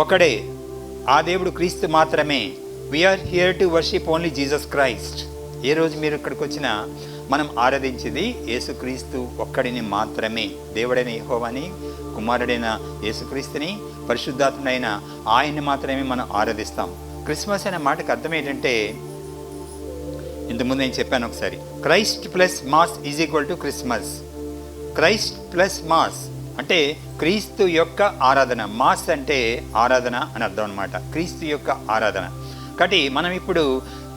ఒకడే, ఆ దేవుడు క్రీస్తు మాత్రమే. We are here to worship only Jesus Christ. ఏ రోజు మీరు ఇక్కడికి వచ్చినా మనం ఆరాధించేది యేసుక్రీస్తు ఒక్కడిని మాత్రమే. దేవుడైన యెహోవాని, కుమారుడైన యేసుక్రీస్తుని, పరిశుద్ధాత్ముడైన ఆయన్ని మాత్రమే మనం ఆరాధిస్తాం. క్రిస్మస్ అనే మాటకు అర్థం ఏంటంటే, ఇంతకుముందు నేను చెప్పాను ఒకసారి, Christ plus mass is equal to Christmas. Christ plus mass అంటే క్రీస్తు యొక్క ఆరాధన. మాస్ అంటే ఆరాధన అని అర్థం అనమాట, క్రీస్తు యొక్క ఆరాధన. కాబట్టి మనం ఇప్పుడు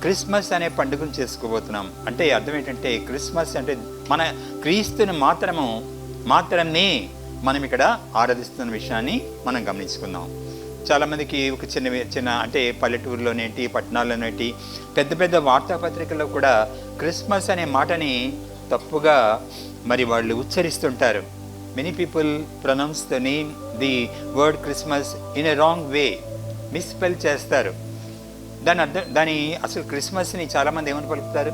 క్రిస్మస్ అనే పండుగను చేసుకోబోతున్నాం. అంటే అర్థం ఏంటంటే, క్రిస్మస్ అంటే మన క్రీస్తుని మాత్రమే మనం ఇక్కడ ఆరాధిస్తున్న విషయాన్ని మనం గమనించుకుందాం. చాలామందికి ఒక చిన్న అంటే పల్లెటూరులోనేంటి, పట్టణాల్లోనేంటి, పెద్ద పెద్ద వార్తాపత్రికల్లో కూడా క్రిస్మస్ అనే మాటని తప్పుగా మరి వాళ్ళు ఉచ్చరిస్తుంటారు. Many people pronounce the word Christmas in a wrong way, misspell చేస్తారు. దాని అసలు క్రిస్మస్ని చాలామంది ఏమని పలుకుతారు,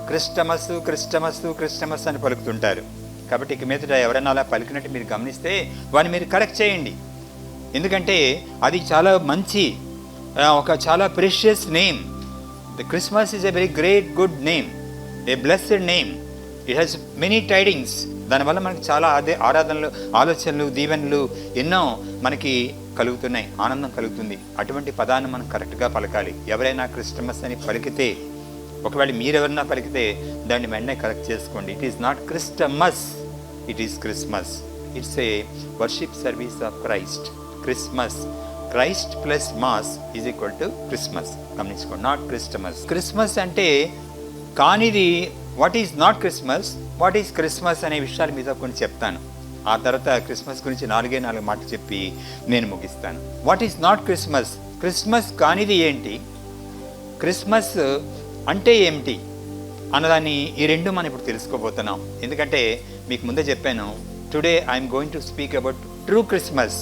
క్రిస్టమస్ అని పలుకుతుంటారు. కాబట్టి ఇక మీదట ఎవరైనా అలా పలికినట్టు మీరు గమనిస్తే వాడిని మీరు కరెక్ట్ చేయండి. ఎందుకంటే అది చాలా మంచి, ఒక చాలా precious name. The Christmas is a very great good name, a blessed name. It has many tidings. దానివల్ల మనకి చాలా ఆరాధనలు, ఆలోచనలు, దీవెనలు ఎన్నో మనకి కలుగుతున్నాయి, ఆనందం కలుగుతుంది. అటువంటి పదాన్ని మనం కరెక్ట్గా పలకాలి. ఎవరైనా క్రిస్టమస్ అని పలికితే, ఒకవేళ మీరెవరైనా పలికితే దాన్ని వెంటనే కరెక్ట్ చేసుకోండి. It is not Christmas, it is Christmas. It's a worship service of Christ. Christmas, Christ plus mass is equal to Christmas. గమనించుకోండి, నాట్ క్రిస్టమస్. క్రిస్మస్ అంటే కానిది what is not Christmas, what is Christmas అనే విషయాలు మీతో కొన్ని చెప్తాను. ఆ తర్వాత క్రిస్మస్ గురించి 4 మాటలు చెప్పి నేను ముగిస్తాను. What is not Christmas, Christmas కానిది ఏంటి, క్రిస్మస్ అంటే ఏమిటి అన్నదాన్ని ఈ రెండు మనం ఇప్పుడు తెలుసుకోబోతున్నాం. ఎందుకంటే మీకు ముందే చెప్పాను, today I'm going to speak about true Christmas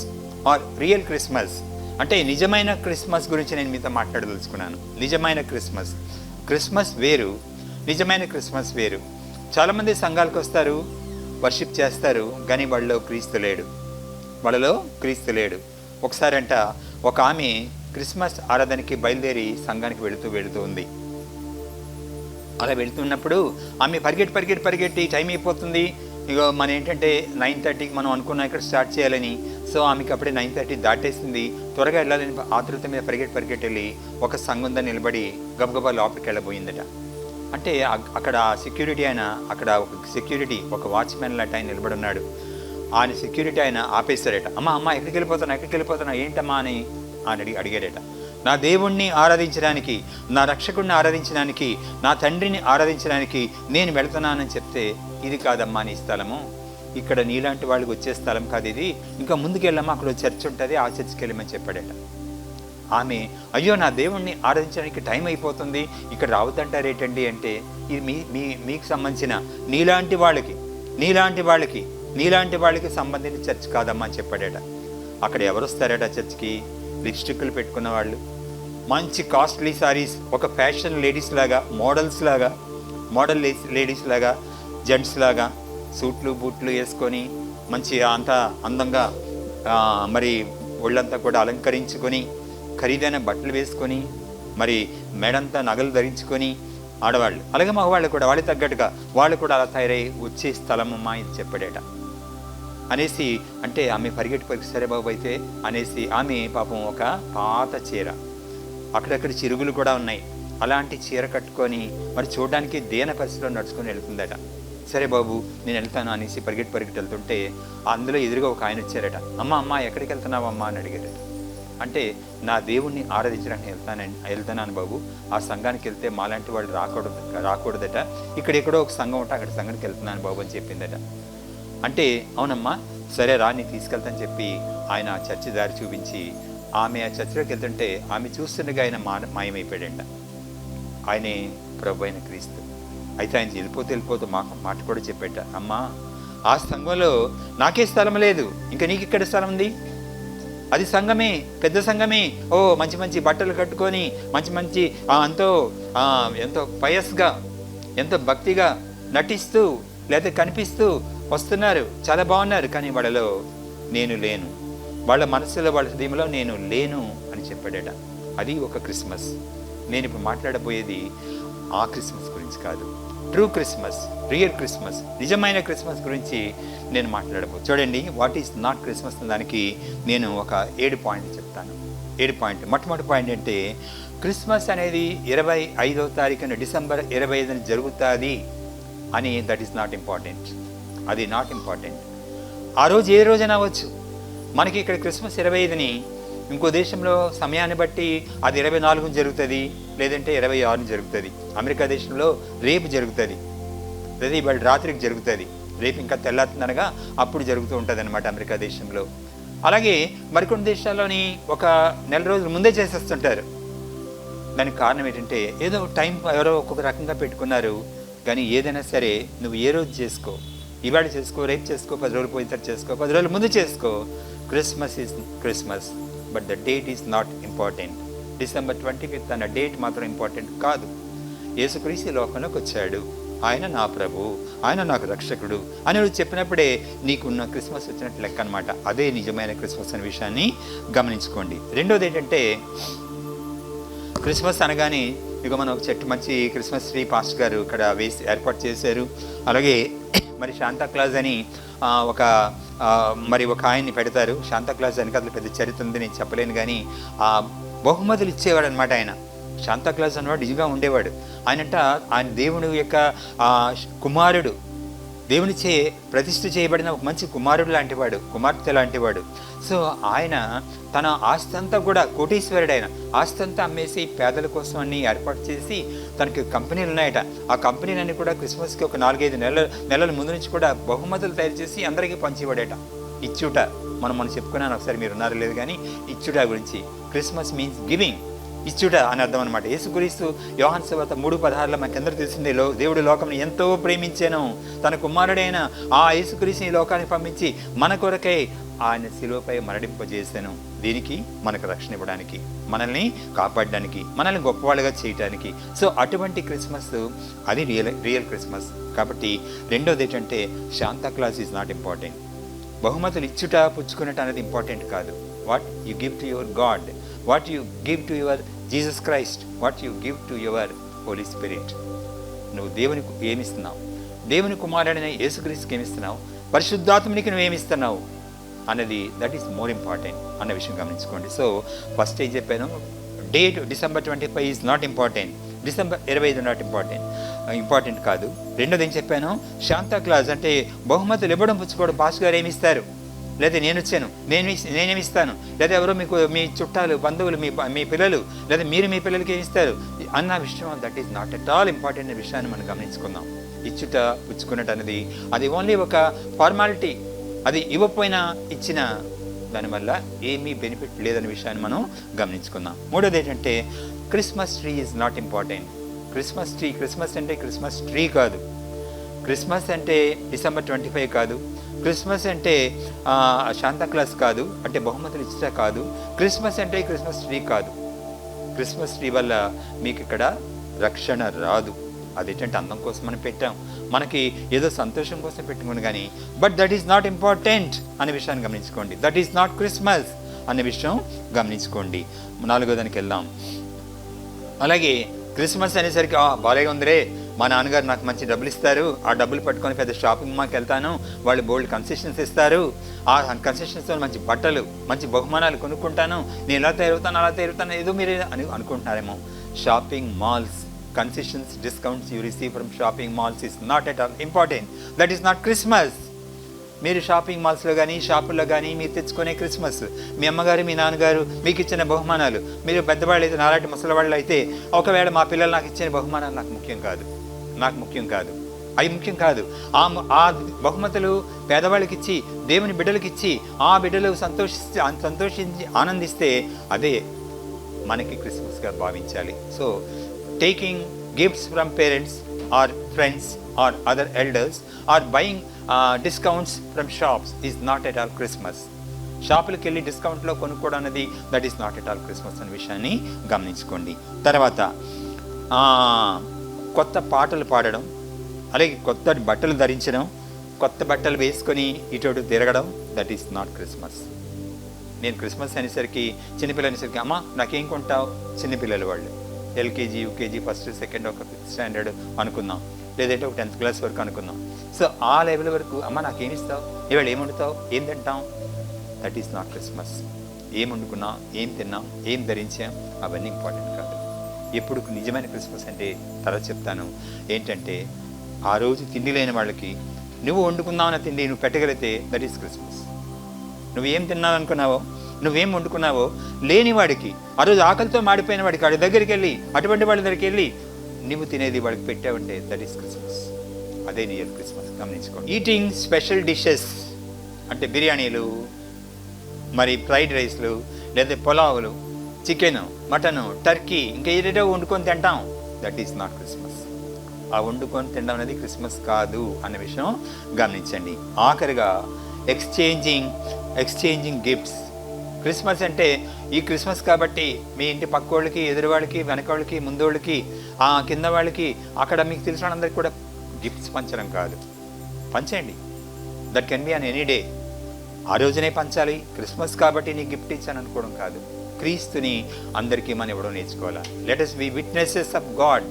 or real Christmas. అంటే నిజమైన క్రిస్మస్ గురించి నేను మీతో మాట్లాడదలుచుకున్నాను. నిజమైన క్రిస్మస్, క్రిస్మస్ వేరు, నిజమైన క్రిస్మస్ వేరు. చాలామంది సంఘాలకు వస్తారు, వర్షిప్ చేస్తారు, కానీ వాళ్ళలో క్రీస్తు లేడు. ఒకసారంట ఒక ఆమె క్రిస్మస్ ఆరాధనకి బయలుదేరి సంఘానికి వెళుతూ ఉంది. అలా వెళుతున్నప్పుడు ఆమె పరిగెట్టి టైం అయిపోతుంది. ఇక మన ఏంటంటే 9:30కి మనం అనుకున్నాం ఇక్కడ స్టార్ట్ చేయాలని. సో ఆమెకి అప్పుడే 9:30 దాటేసింది. త్వరగా వెళ్ళాలని ఆతృత మీద పరిగెట్టి వెళ్ళి ఒక సంఘంలో నిలబడి గబగబా లోపలికి వెళ్ళబోయిందట. అంటే అక్కడ సెక్యూరిటీ ఆయన, అక్కడ ఒక వాచ్మెన్ లాంటి ఆయన నిలబడి ఉన్నాడు. ఆయన సెక్యూరిటీ ఆయన ఆపేశాడట. అమ్మ ఎక్కడికి వెళ్ళిపోతున్నా ఏంటమ్మా అని అడిగాడట. నా దేవుణ్ణి ఆరాధించడానికి, నా రక్షకుడిని ఆరాధించడానికి, నా తండ్రిని ఆరాధించడానికి నేను వెళుతున్నానని చెప్తే, ఇది కాదమ్మా నీ స్థలము, ఇక్కడ నీలాంటి వాళ్ళకి వచ్చే స్థలం కాదు ఇది, ఇంకా ముందుకెళ్ళమ్మా, అక్కడ చర్చ్ ఉంటుంది, ఆ చర్చ్కి వెళ్ళమని చెప్పాడట. ఆమె, అయ్యో నా దేవుణ్ణి ఆరాధించడానికి టైం అయిపోతుంది, ఇక్కడ రావద్దంటారేటండి అంటే, ఇది మీకు సంబంధించిన నీలాంటి వాళ్ళకి సంబంధించిన చర్చ్ కాదమ్మా అని చెప్పాడట. అక్కడ ఎవరు వస్తారట చర్చ్కి? లిప్స్టిక్లు పెట్టుకున్న వాళ్ళు, మంచి కాస్ట్లీ సారీస్, ఒక ఫ్యాషన్ లేడీస్ లాగా, మోడల్ లేడీస్ లాగా, జెంట్స్ లాగా సూట్లు బూట్లు వేసుకొని మంచి అంతా అందంగా మరి ఒళ్ళంతా కూడా అలంకరించుకొని, ఖరీదైన బట్టలు వేసుకొని, మరి మెడంతా నగలు ధరించుకొని ఆడవాళ్ళు, అలాగే మగవాళ్ళు కూడా వాళ్ళకి తగ్గట్టుగా వాళ్ళు కూడా అలా తయారై వచ్చే స్థలమమ్మా ఇది చెప్పాడట అనేసి. అంటే ఆమె పరిగెట్టి సరే బాబు అయితే అనేసి, ఆమె పాపం ఒక పాత చీర, అక్కడక్కడ చిరుగులు కూడా ఉన్నాయి, అలాంటి చీర కట్టుకొని మరి చూడడానికి దేన పరిస్థితిలో నడుచుకొని వెళ్తుందట. సరే బాబు నేను వెళ్తాను అనేసి పరిగెట్టి వెళ్తుంటే అందులో ఎదురుగా ఒక ఆయన వచ్చారట. అమ్మ ఎక్కడికి వెళ్తున్నావమ్మా అని అడిగారట. అంటే నా దేవుణ్ణి ఆరాధించడానికి వెళ్తున్నాను బాబు, ఆ సంఘానికి వెళ్తే మాలాంటి వాళ్ళు రాకూడదట, ఇక్కడెక్కడో ఒక సంఘం ఉంటే అక్కడ సంఘానికి వెళ్తున్నాను బాబు అని చెప్పిందట. అంటే అవునమ్మా సరే రా నీ తీసుకెళ్తాను చెప్పి ఆయన ఆ చర్చి దారి చూపించి, ఆమె ఆ చర్చిలోకి వెళ్తుంటే ఆమె చూస్తుండగా ఆయన మాయమైపోయాడంట. ఆయనే ప్రభు అయిన క్రీస్తు. అయితే ఆయన వెళ్ళిపోతూ మాట కూడా చెప్పాట, అమ్మా ఆ సంఘంలో నాకే స్థలం లేదు, ఇంకా నీకు ఇక్కడ స్థలం ఉంది, అది సంఘమే, పెద్ద సంఘమే, ఓ మంచి బట్టలు కట్టుకొని మంచి ఎంతో పయస్గా, ఎంతో భక్తిగా నటిస్తూ లేదా కనిపిస్తూ వస్తున్నారు, చాలా బాగున్నారు, కానీ వాళ్ళలో నేను లేను, వాళ్ళ మనసులో వాళ్ళ హృదయంలో నేను లేను అని చెప్పాడట. అది ఒక క్రిస్మస్. నేను ఇప్పుడు మాట్లాడబోయేది ఆ క్రిస్మస్ గురించి కాదు, ట్రూ క్రిస్మస్, రియల్ క్రిస్మస్, నిజమైన క్రిస్మస్ గురించి నేను చూడండి, వాట్ ఈస్ నాట్ క్రిస్మస్ దానికి నేను ఒక 7 పాయింట్లు చెప్తాను. 7 పాయింట్లు. మొట్టమొదటి పాయింట్ అంటే క్రిస్మస్ అనేది 25వ తారీఖున డిసెంబర్ 25న జరుగుతుంది అని, దట్ ఈస్ నాట్ ఇంపార్టెంట్. అది నాట్ ఇంపార్టెంట్. ఆ రోజు ఏ రోజైనా అవ్వచ్చు. మనకి ఇక్కడ క్రిస్మస్ 25ని, ఇంకో దేశంలో సమయాన్ని బట్టి అది 24న జరుగుతుంది, లేదంటే 26న జరుగుతుంది. అమెరికా దేశంలో రేపు జరుగుతుంది, లేదా ఇవాళ రాత్రికి జరుగుతుంది, రేపు ఇంకా తెల్లారుతుందనగా అప్పుడు జరుగుతూ ఉంటుంది అనమాట అమెరికా దేశంలో. అలాగే మరికొన్ని దేశాల్లోని ఒక నెల రోజుల ముందే చేసేస్తుంటారు. దానికి కారణం ఏంటంటే ఏదో టైం ఎవరో ఒక్కొక్క రకంగా పెట్టుకున్నారు. కానీ ఏదైనా సరే నువ్వు ఏ రోజు చేసుకో, ఇవాళ చేసుకో, రేపు చేసుకో, 10 రోజులు పోయిన తర్వాత చేసుకో, 10 రోజుల ముందు చేసుకో. Christmas is Christmas, but the date is not important. December 25th అన్న డేట్ మాత్రం ఇంపార్టెంట్ కాదు. యేసుక్రీస్తు లోకంలోకి వచ్చాడు, ఆయన నా ప్రభు, ఆయన నాకు రక్షకుడు అని నువ్వు చెప్పినప్పుడే నీకున్న క్రిస్మస్ వచ్చినట్టు లెక్క అనమాట. అదే నిజమైన క్రిస్మస్ అనే విషయాన్ని గమనించుకోండి. రెండోది ఏంటంటే, క్రిస్మస్ అనగానే ఇక మనం ఒక చెట్టు మంచి క్రిస్మస్ ట్రీ పాస్టర్ గారు ఇక్కడ వేసి ఏర్పాటు చేశారు. అలాగే మరి శాంతాక్లాజ్ అని ఒక ఆయన్ని పెడతారు. శాంతాక్లాజ్ అని అసలు పెద్ద చరిత్ర ఉంది, నేను చెప్పలేను. కానీ ఆ బహుమతులు ఇచ్చేవాడు అనమాట ఆయన. శాంతాక్లాజ్ అన్నవాడు నిజంగా ఉండేవాడు. ఆయన దేవుని యొక్క కుమారుడు, దేవునిచే ప్రతిష్ఠ చేయబడిన ఒక మంచి కుమారుడు లాంటివాడు, కుమార్తె లాంటివాడు. సో ఆయన తన ఆస్తి అంతా కూడా, కోటీశ్వరుడు ఆయన, ఆస్తి అంతా అమ్మేసి పేదల కోసం అన్ని ఏర్పాటు చేసి, తనకి కంపెనీలు ఉన్నాయట. ఆ కంపెనీలన్నీ కూడా క్రిస్మస్కి ఒక 4-5 నెలల ముందు నుంచి కూడా బహుమతులు తయారు చేసి అందరికీ పంచివాడట. ఇచ్చుట మనం చెప్పుకున్నాను ఒకసారి, మీరు ఉన్నారు లేదు కానీ, ఇచ్చుట గురించి. క్రిస్మస్ మీన్స్ గివింగ్, ఇచ్చుట అని అర్థం అనమాట. యేసుక్రీస్తు యోహాను సువార్త 3:16 మనకందరూ తెలిసిందే, దేవుడు లోకంని ఎంతో ప్రేమించాను, తన కుమారుడైన ఆ యేసుక్రీస్తుని లోకానికి పంపించి మన కొరకై ఆయన శిలువపై మరణింపజేశాను. దీనికి మనకు రక్షణ ఇవ్వడానికి, మనల్ని కాపాడడానికి, మనల్ని గొప్పవాళ్ళుగా చేయడానికి. సో అటువంటి క్రిస్మస్ అది రియల్ క్రిస్మస్. కాబట్టి రెండోది ఏంటంటే, శాంతాక్లాజ్ ఈజ్ నాట్ ఇంపార్టెంట్. బహుమతులు ఇచ్చుట పుచ్చుకున్నట్టు అనేది ఇంపార్టెంట్ కాదు. What you give to your God, what you give to your Jesus Christ, what you give to your Holy Spirit. నువ్వు దేవునికి ఏమిస్తున్నావు, దేవుని కుమారుడైన యేసుక్రీస్తుకి ఏమిస్తున్నావు, పరిశుద్ధాత్మనికి నువ్వేమిస్తున్నావు అన్నది, దట్ ఈస్ మోర్ ఇంపార్టెంట్ అన్న విషయం గమనించుకోండి. సో ఫస్ట్ ఏం చెప్పాను, date December 25 is not important, December 25 not important కాదు. రెండోది ఏం చెప్పాను, శాంతాక్లాజ్ అంటే బహుమతులు ఇవ్వడం పుచ్చుకోవడం. పాస్ గారు ఏమిస్తారు, లేదా నేను వచ్చాను నేనేమిస్తాను, లేదా ఎవరో మీ చుట్టాలు బంధువులు మీ పిల్లలు, లేదా మీరు మీ పిల్లలకి ఏమిస్తారు అన్న విషయం, that is not at all important అనే విషయాన్ని మనం గమనించుకుందాం. ఇచ్చుట పుచ్చుకున్నట్టు అనేది అది ఓన్లీ ఒక ఫార్మాలిటీ. అది ఇవ్వకపోయినా ఇచ్చిన దానివల్ల ఏమీ బెనిఫిట్ లేదనే విషయాన్ని మనం గమనించుకుందాం. మూడోది ఏంటంటే, Christmas tree is not important. Christmas అంటే క్రిస్మస్ ట్రీ కాదు, క్రిస్మస్ అంటే డిసెంబర్ 25 కాదు, క్రిస్మస్ అంటే శాంతాక్లాస్ కాదు, అంటే బహుమతులు ఇచ్చట కాదు, క్రిస్మస్ అంటే క్రిస్మస్ ట్రీ కాదు. క్రిస్మస్ ట్రీ వల్ల మీకు ఇక్కడ రక్షణ రాదు. అదేంటంటే అందం కోసం మనం పెట్టాం, మనకి ఏదో సంతోషం కోసం పెట్టుకోండి కానీ, but that is not important అనే విషయాన్ని గమనించుకోండి. దట్ ఈస్ నాట్ క్రిస్మస్ అనే విషయం గమనించుకోండి. 4వ దానికి వెళ్దాం. అలాగే క్రిస్మస్ అనేసరికి బాగా ఉందిరే, మా నాన్నగారు నాకు మంచి డబ్బులు ఇస్తారు, ఆ డబ్బులు పట్టుకొని పెద్ద షాపింగ్ మాల్కి వెళ్తాను, వాళ్ళు బోల్డ్ కన్సెషన్స్ ఇస్తారు, ఆ కన్సెషన్స్తో మంచి బట్టలు మంచి బహుమానాలు కొనుక్కుంటాను, నేను ఇలా తయారవుతాను ఏదో మీరు అనుకుంటున్నారేమో. Shopping malls, concessions, discounts you receive from shopping malls is not at all important. That is not Christmas. మీరు షాపింగ్ మాల్స్లో కానీ షాపుల్లో కానీ మీరు తెచ్చుకునే క్రిస్మస్, మీ అమ్మగారు మీ నాన్నగారు మీకు ఇచ్చిన బహుమానాలు, మీరు పెద్దవాళ్ళు అయితే, నాలాంటి ముసలివాళ్ళు అయితే ఒకవేళ మా పిల్లలు నాకు ఇచ్చిన బహుమానాలు నాకు ముఖ్యం కాదు, అవి ముఖ్యం కాదు. ఆ బహుమతులు పేదవాళ్ళకి ఇచ్చి, దేవుని బిడ్డలకి ఇచ్చి, ఆ బిడ్డలు సంతోషించి ఆనందిస్తే అదే మనకి క్రిస్మస్గా భావించాలి. So taking gifts from parents or friends or other elders or buying discounts from shops is not at all Christmas. షాపులకు వెళ్ళి డిస్కౌంట్లో కొనుక్కోవడం అనేది that is not at all Christmas అనే విషయాన్ని గమనించుకోండి. తర్వాత కొత్త పాటలు పాడడం, అలాగే కొత్త బట్టలు ధరించడం, కొత్త బట్టలు వేసుకొని ఇటు తిరగడం, దట్ ఈస్ నాట్ క్రిస్మస్. నేను క్రిస్మస్ అనేసరికి చిన్నపిల్లలు అనేసరికి అమ్మ నాకేం కొంటావు, చిన్నపిల్లలు వాళ్ళు ఎల్కేజీ యూకేజీ ఫస్ట్ సెకండ్ ఒక 5th స్టాండర్డ్ అనుకుందాం, లేదంటే ఒక 10th క్లాస్ వరకు అనుకుందాం. సో ఆ లెవెల్ వరకు అమ్మ నాకేమి ఇస్తావు, ఇవాళ ఏం వండుతావు, ఏం తింటాం. That is not Christmas. ఏం వండుకున్నాం, ఏం తిన్నాం, ఏం ధరించాం, అవన్నీ ఇంపార్టెంట్ కాదు. ఎప్పుడు నిజమైన క్రిస్మస్ అంటే తర్వాత చెప్తాను. ఏంటంటే ఆ రోజు తిండి లేని వాళ్ళకి నువ్వు వండుకుందామన్న తిండి నువ్వు పెట్టగలిగితే దట్ ఈస్ క్రిస్మస్. నువ్వేం తిన్నావు అనుకున్నావో, నువ్వేం వండుకున్నావో లేనివాడికి, ఆ రోజు ఆకలితో మాడిపోయిన వాడికి వాడి దగ్గరికి వెళ్ళి, అటువంటి వాళ్ళ దగ్గరికి వెళ్ళి నువ్వు తినేది వాడికి పెట్టావంటే దట్ ఈస్ క్రిస్మస్. అదే రియల్ క్రిస్మస్. గమనించుకోండి. ఈటింగ్ స్పెషల్ డిషెస్ అంటే బిర్యానీలు, మరి ఫ్రైడ్ రైస్లు, లేదా పులావులు, చికెను, మటను, టర్కీ, ఇంకా ఏదేదో వండుకొని తింటాం. That is not Christmas. ఆ వండుకొని తినడం అనేది క్రిస్మస్ కాదు అన్న విషయం గమనించండి. ఆఖరిగా ఎక్స్చేంజింగ్ గిఫ్ట్స్. క్రిస్మస్ అంటే ఈ క్రిస్మస్ కాబట్టి మీ ఇంటి పక్క వాళ్ళకి, ఎదురు వాళ్ళకి, వెనక వాళ్ళకి, ముందోళ్ళకి, కింద వాళ్ళకి, అక్కడ మీకు తెలిసిన వాళ్ళందరికీ కూడా గిఫ్ట్స్ పంచడం కాదు. పంచండి. That can be on any day. ఆ రోజునే పంచాలి. క్రిస్మస్ కాబట్టి నీకు గిఫ్ట్ ఇచ్చాను అనుకోవడం కాదు. క్రీస్తుని అందరికీ మనం ఇవ్వడం నేర్చుకోవాలి. Let us be witnesses of God.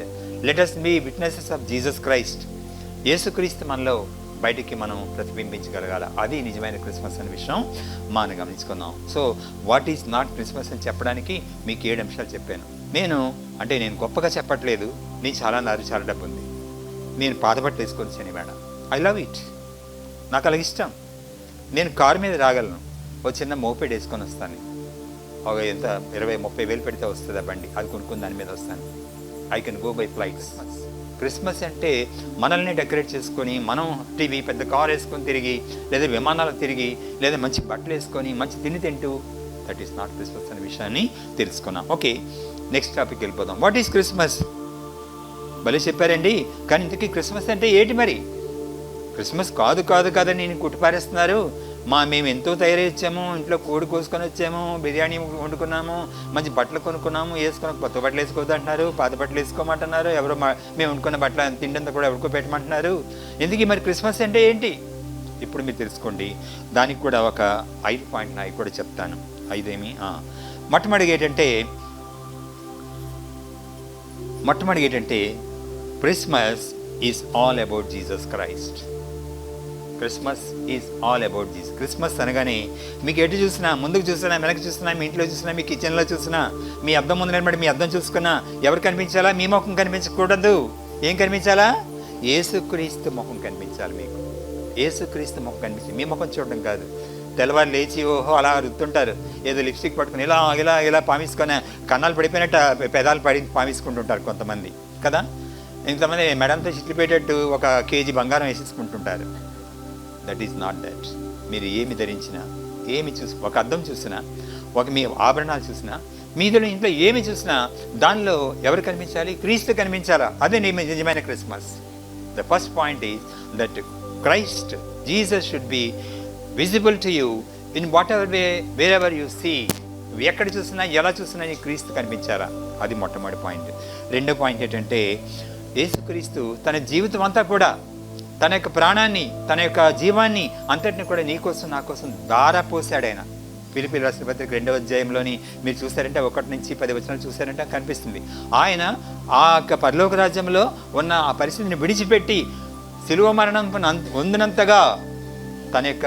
Let us be witnesses of Jesus Christ. యేసుక్రీస్తు మనలో బయటికి మనం ప్రతిబింబించగలగాల. అది నిజమైన క్రిస్మస్ అనే విషయం మనం గమనించుకుందాం. So what is not Christmas అని చెప్పడానికి మీకు 7 అంశాలు చెప్పాను. నేను గొప్పగా చెప్పట్లేదు. నేను చాలా డబ్బు ఉంది, నేను పాత బట్టలు వేసుకొని శనివేళ ఐ లవ్ ఇట్, నాకు అలాగ ఇష్టం. నేను కారు మీద రాగలను, ఒక చిన్న మోపెడ్ వేసుకొని వస్తాను. ఒక ఎంత 20-30 వేలు పెడితే వస్తుంది ఆ బండి, అది కొనుక్కుని దాని మీద వస్తాను. I can go by flights. Christmas అంటే మనల్ని డెకరేట్ చేసుకొని, మనం టీవీ పెద్ద కార్ వేసుకొని తిరిగి, లేదా విమానాలు తిరిగి, లేదా మంచి బట్టలు వేసుకొని మంచి తిండి తింటూ, దట్ ఈస్ నాట్ క్రిస్మస్ అనే విషయాన్ని తెలుసుకున్నాం. ఓకే, నెక్స్ట్ టాపిక్ వెళ్ళిపోదాం. What is Christmas? భలే చెప్పారండి. కానీ ఇంతకీ క్రిస్మస్ అంటే ఏంటి మరి? క్రిస్మస్ కాదని నేను కుట్టిపారేస్తున్నారు. మేము ఎంతో తయారు వచ్చాము, ఇంట్లో కోడి కోసుకొని వచ్చాము, బిర్యానీ వండుకున్నాము, మంచి బట్టలు కొనుక్కున్నాము, వేసుకొని కొత్త బట్టలు వేసుకోవద్దు అంటున్నారు, పాత బట్టలు వేసుకోమంటున్నారు, ఎవరో మేము వండుకున్న బట్టలు తిండంతా కూడా ఎవరికో పెట్టమంటున్నారు. ఎందుకు మరి క్రిస్మస్ అంటే ఏంటి? ఇప్పుడు మీరు తెలుసుకోండి. దానికి కూడా ఒక 5 పాయింట్లు అవి కూడా చెప్తాను. 5 ఏమి? మొట్టమొదటిగా ఏంటంటే Christmas is all about Jesus Christ. Christmas is all about Jesus. Christmas అనగానే మీకు ఎటు చూసినా, ముందుకు చూసినా, వెనక్కి చూసినా, మీ ఇంట్లో చూసినా, మీ కిచెన్లో చూసినా, మీ అద్దం ముందు నిలబడి మీ అద్దం చూసుకున్నా ఎవరు కనిపించాలా? మీ ముఖం కనిపించకూడదు. ఏం కనిపించాలా? యేసుక్రీస్తు ముఖం కనిపించాలి. మీకు యేసుక్రీస్తు ముఖం కనిపించింది, మీ ముఖం చూడడం కాదు. తెల్లవారు లేచి అలా రుతుంటారు, ఏదో లిప్స్టిక్ పట్టుకుని ఇలా పామిసుకొని, కన్నాలు పడిపోయినట్టు పెదాలు పామిసుకుంటుంటారు కొంతమంది కదా. ఇంతమంది మెడంతో చిట్లు పెట్టేట్టు 1 కేజీ బంగారం వేసేసుకుంటుంటారు. That is not that. మీరు ఏమి ధరించినా, ఏమి ఒక అద్దం చూసినా, మీ ఆభరణాలు చూసినా, మీలో ఇంట్లో ఏమి చూసినా దానిలో ఎవరు కనిపించాలి? క్రీస్తు కనిపించాలా. అదే నిజమైన Christmas. The first point is that Christ, Jesus should be visible to you in whatever way, wherever you see. నువ్వు ఎక్కడ చూసినా, ఎలా చూసినా నీ క్రీస్తు కనిపించాలా. అది మొట్టమొదటి పాయింట్. రెండో పాయింట్ ఏంటంటే యేసుక్రీస్తు తన జీవితం అంతా కూడా, తన యొక్క ప్రాణాన్ని, తన యొక్క జీవాన్ని అంతటిని కూడా నీ కోసం, నా కోసం ధారపోసాడు ఆయన. ఫిలిప్పీయుల రాసిన పత్రిక 2వ అధ్యాయంలోని మీరు చూసారంటే 1 నుంచి 10 వచనాలు చూసారంటే కనిపిస్తుంది. ఆయన ఆ యొక్క పరలోక రాజ్యంలో ఉన్న ఆ పరిస్థితిని విడిచిపెట్టి శిలువ మరణం పొందినంతగా తన యొక్క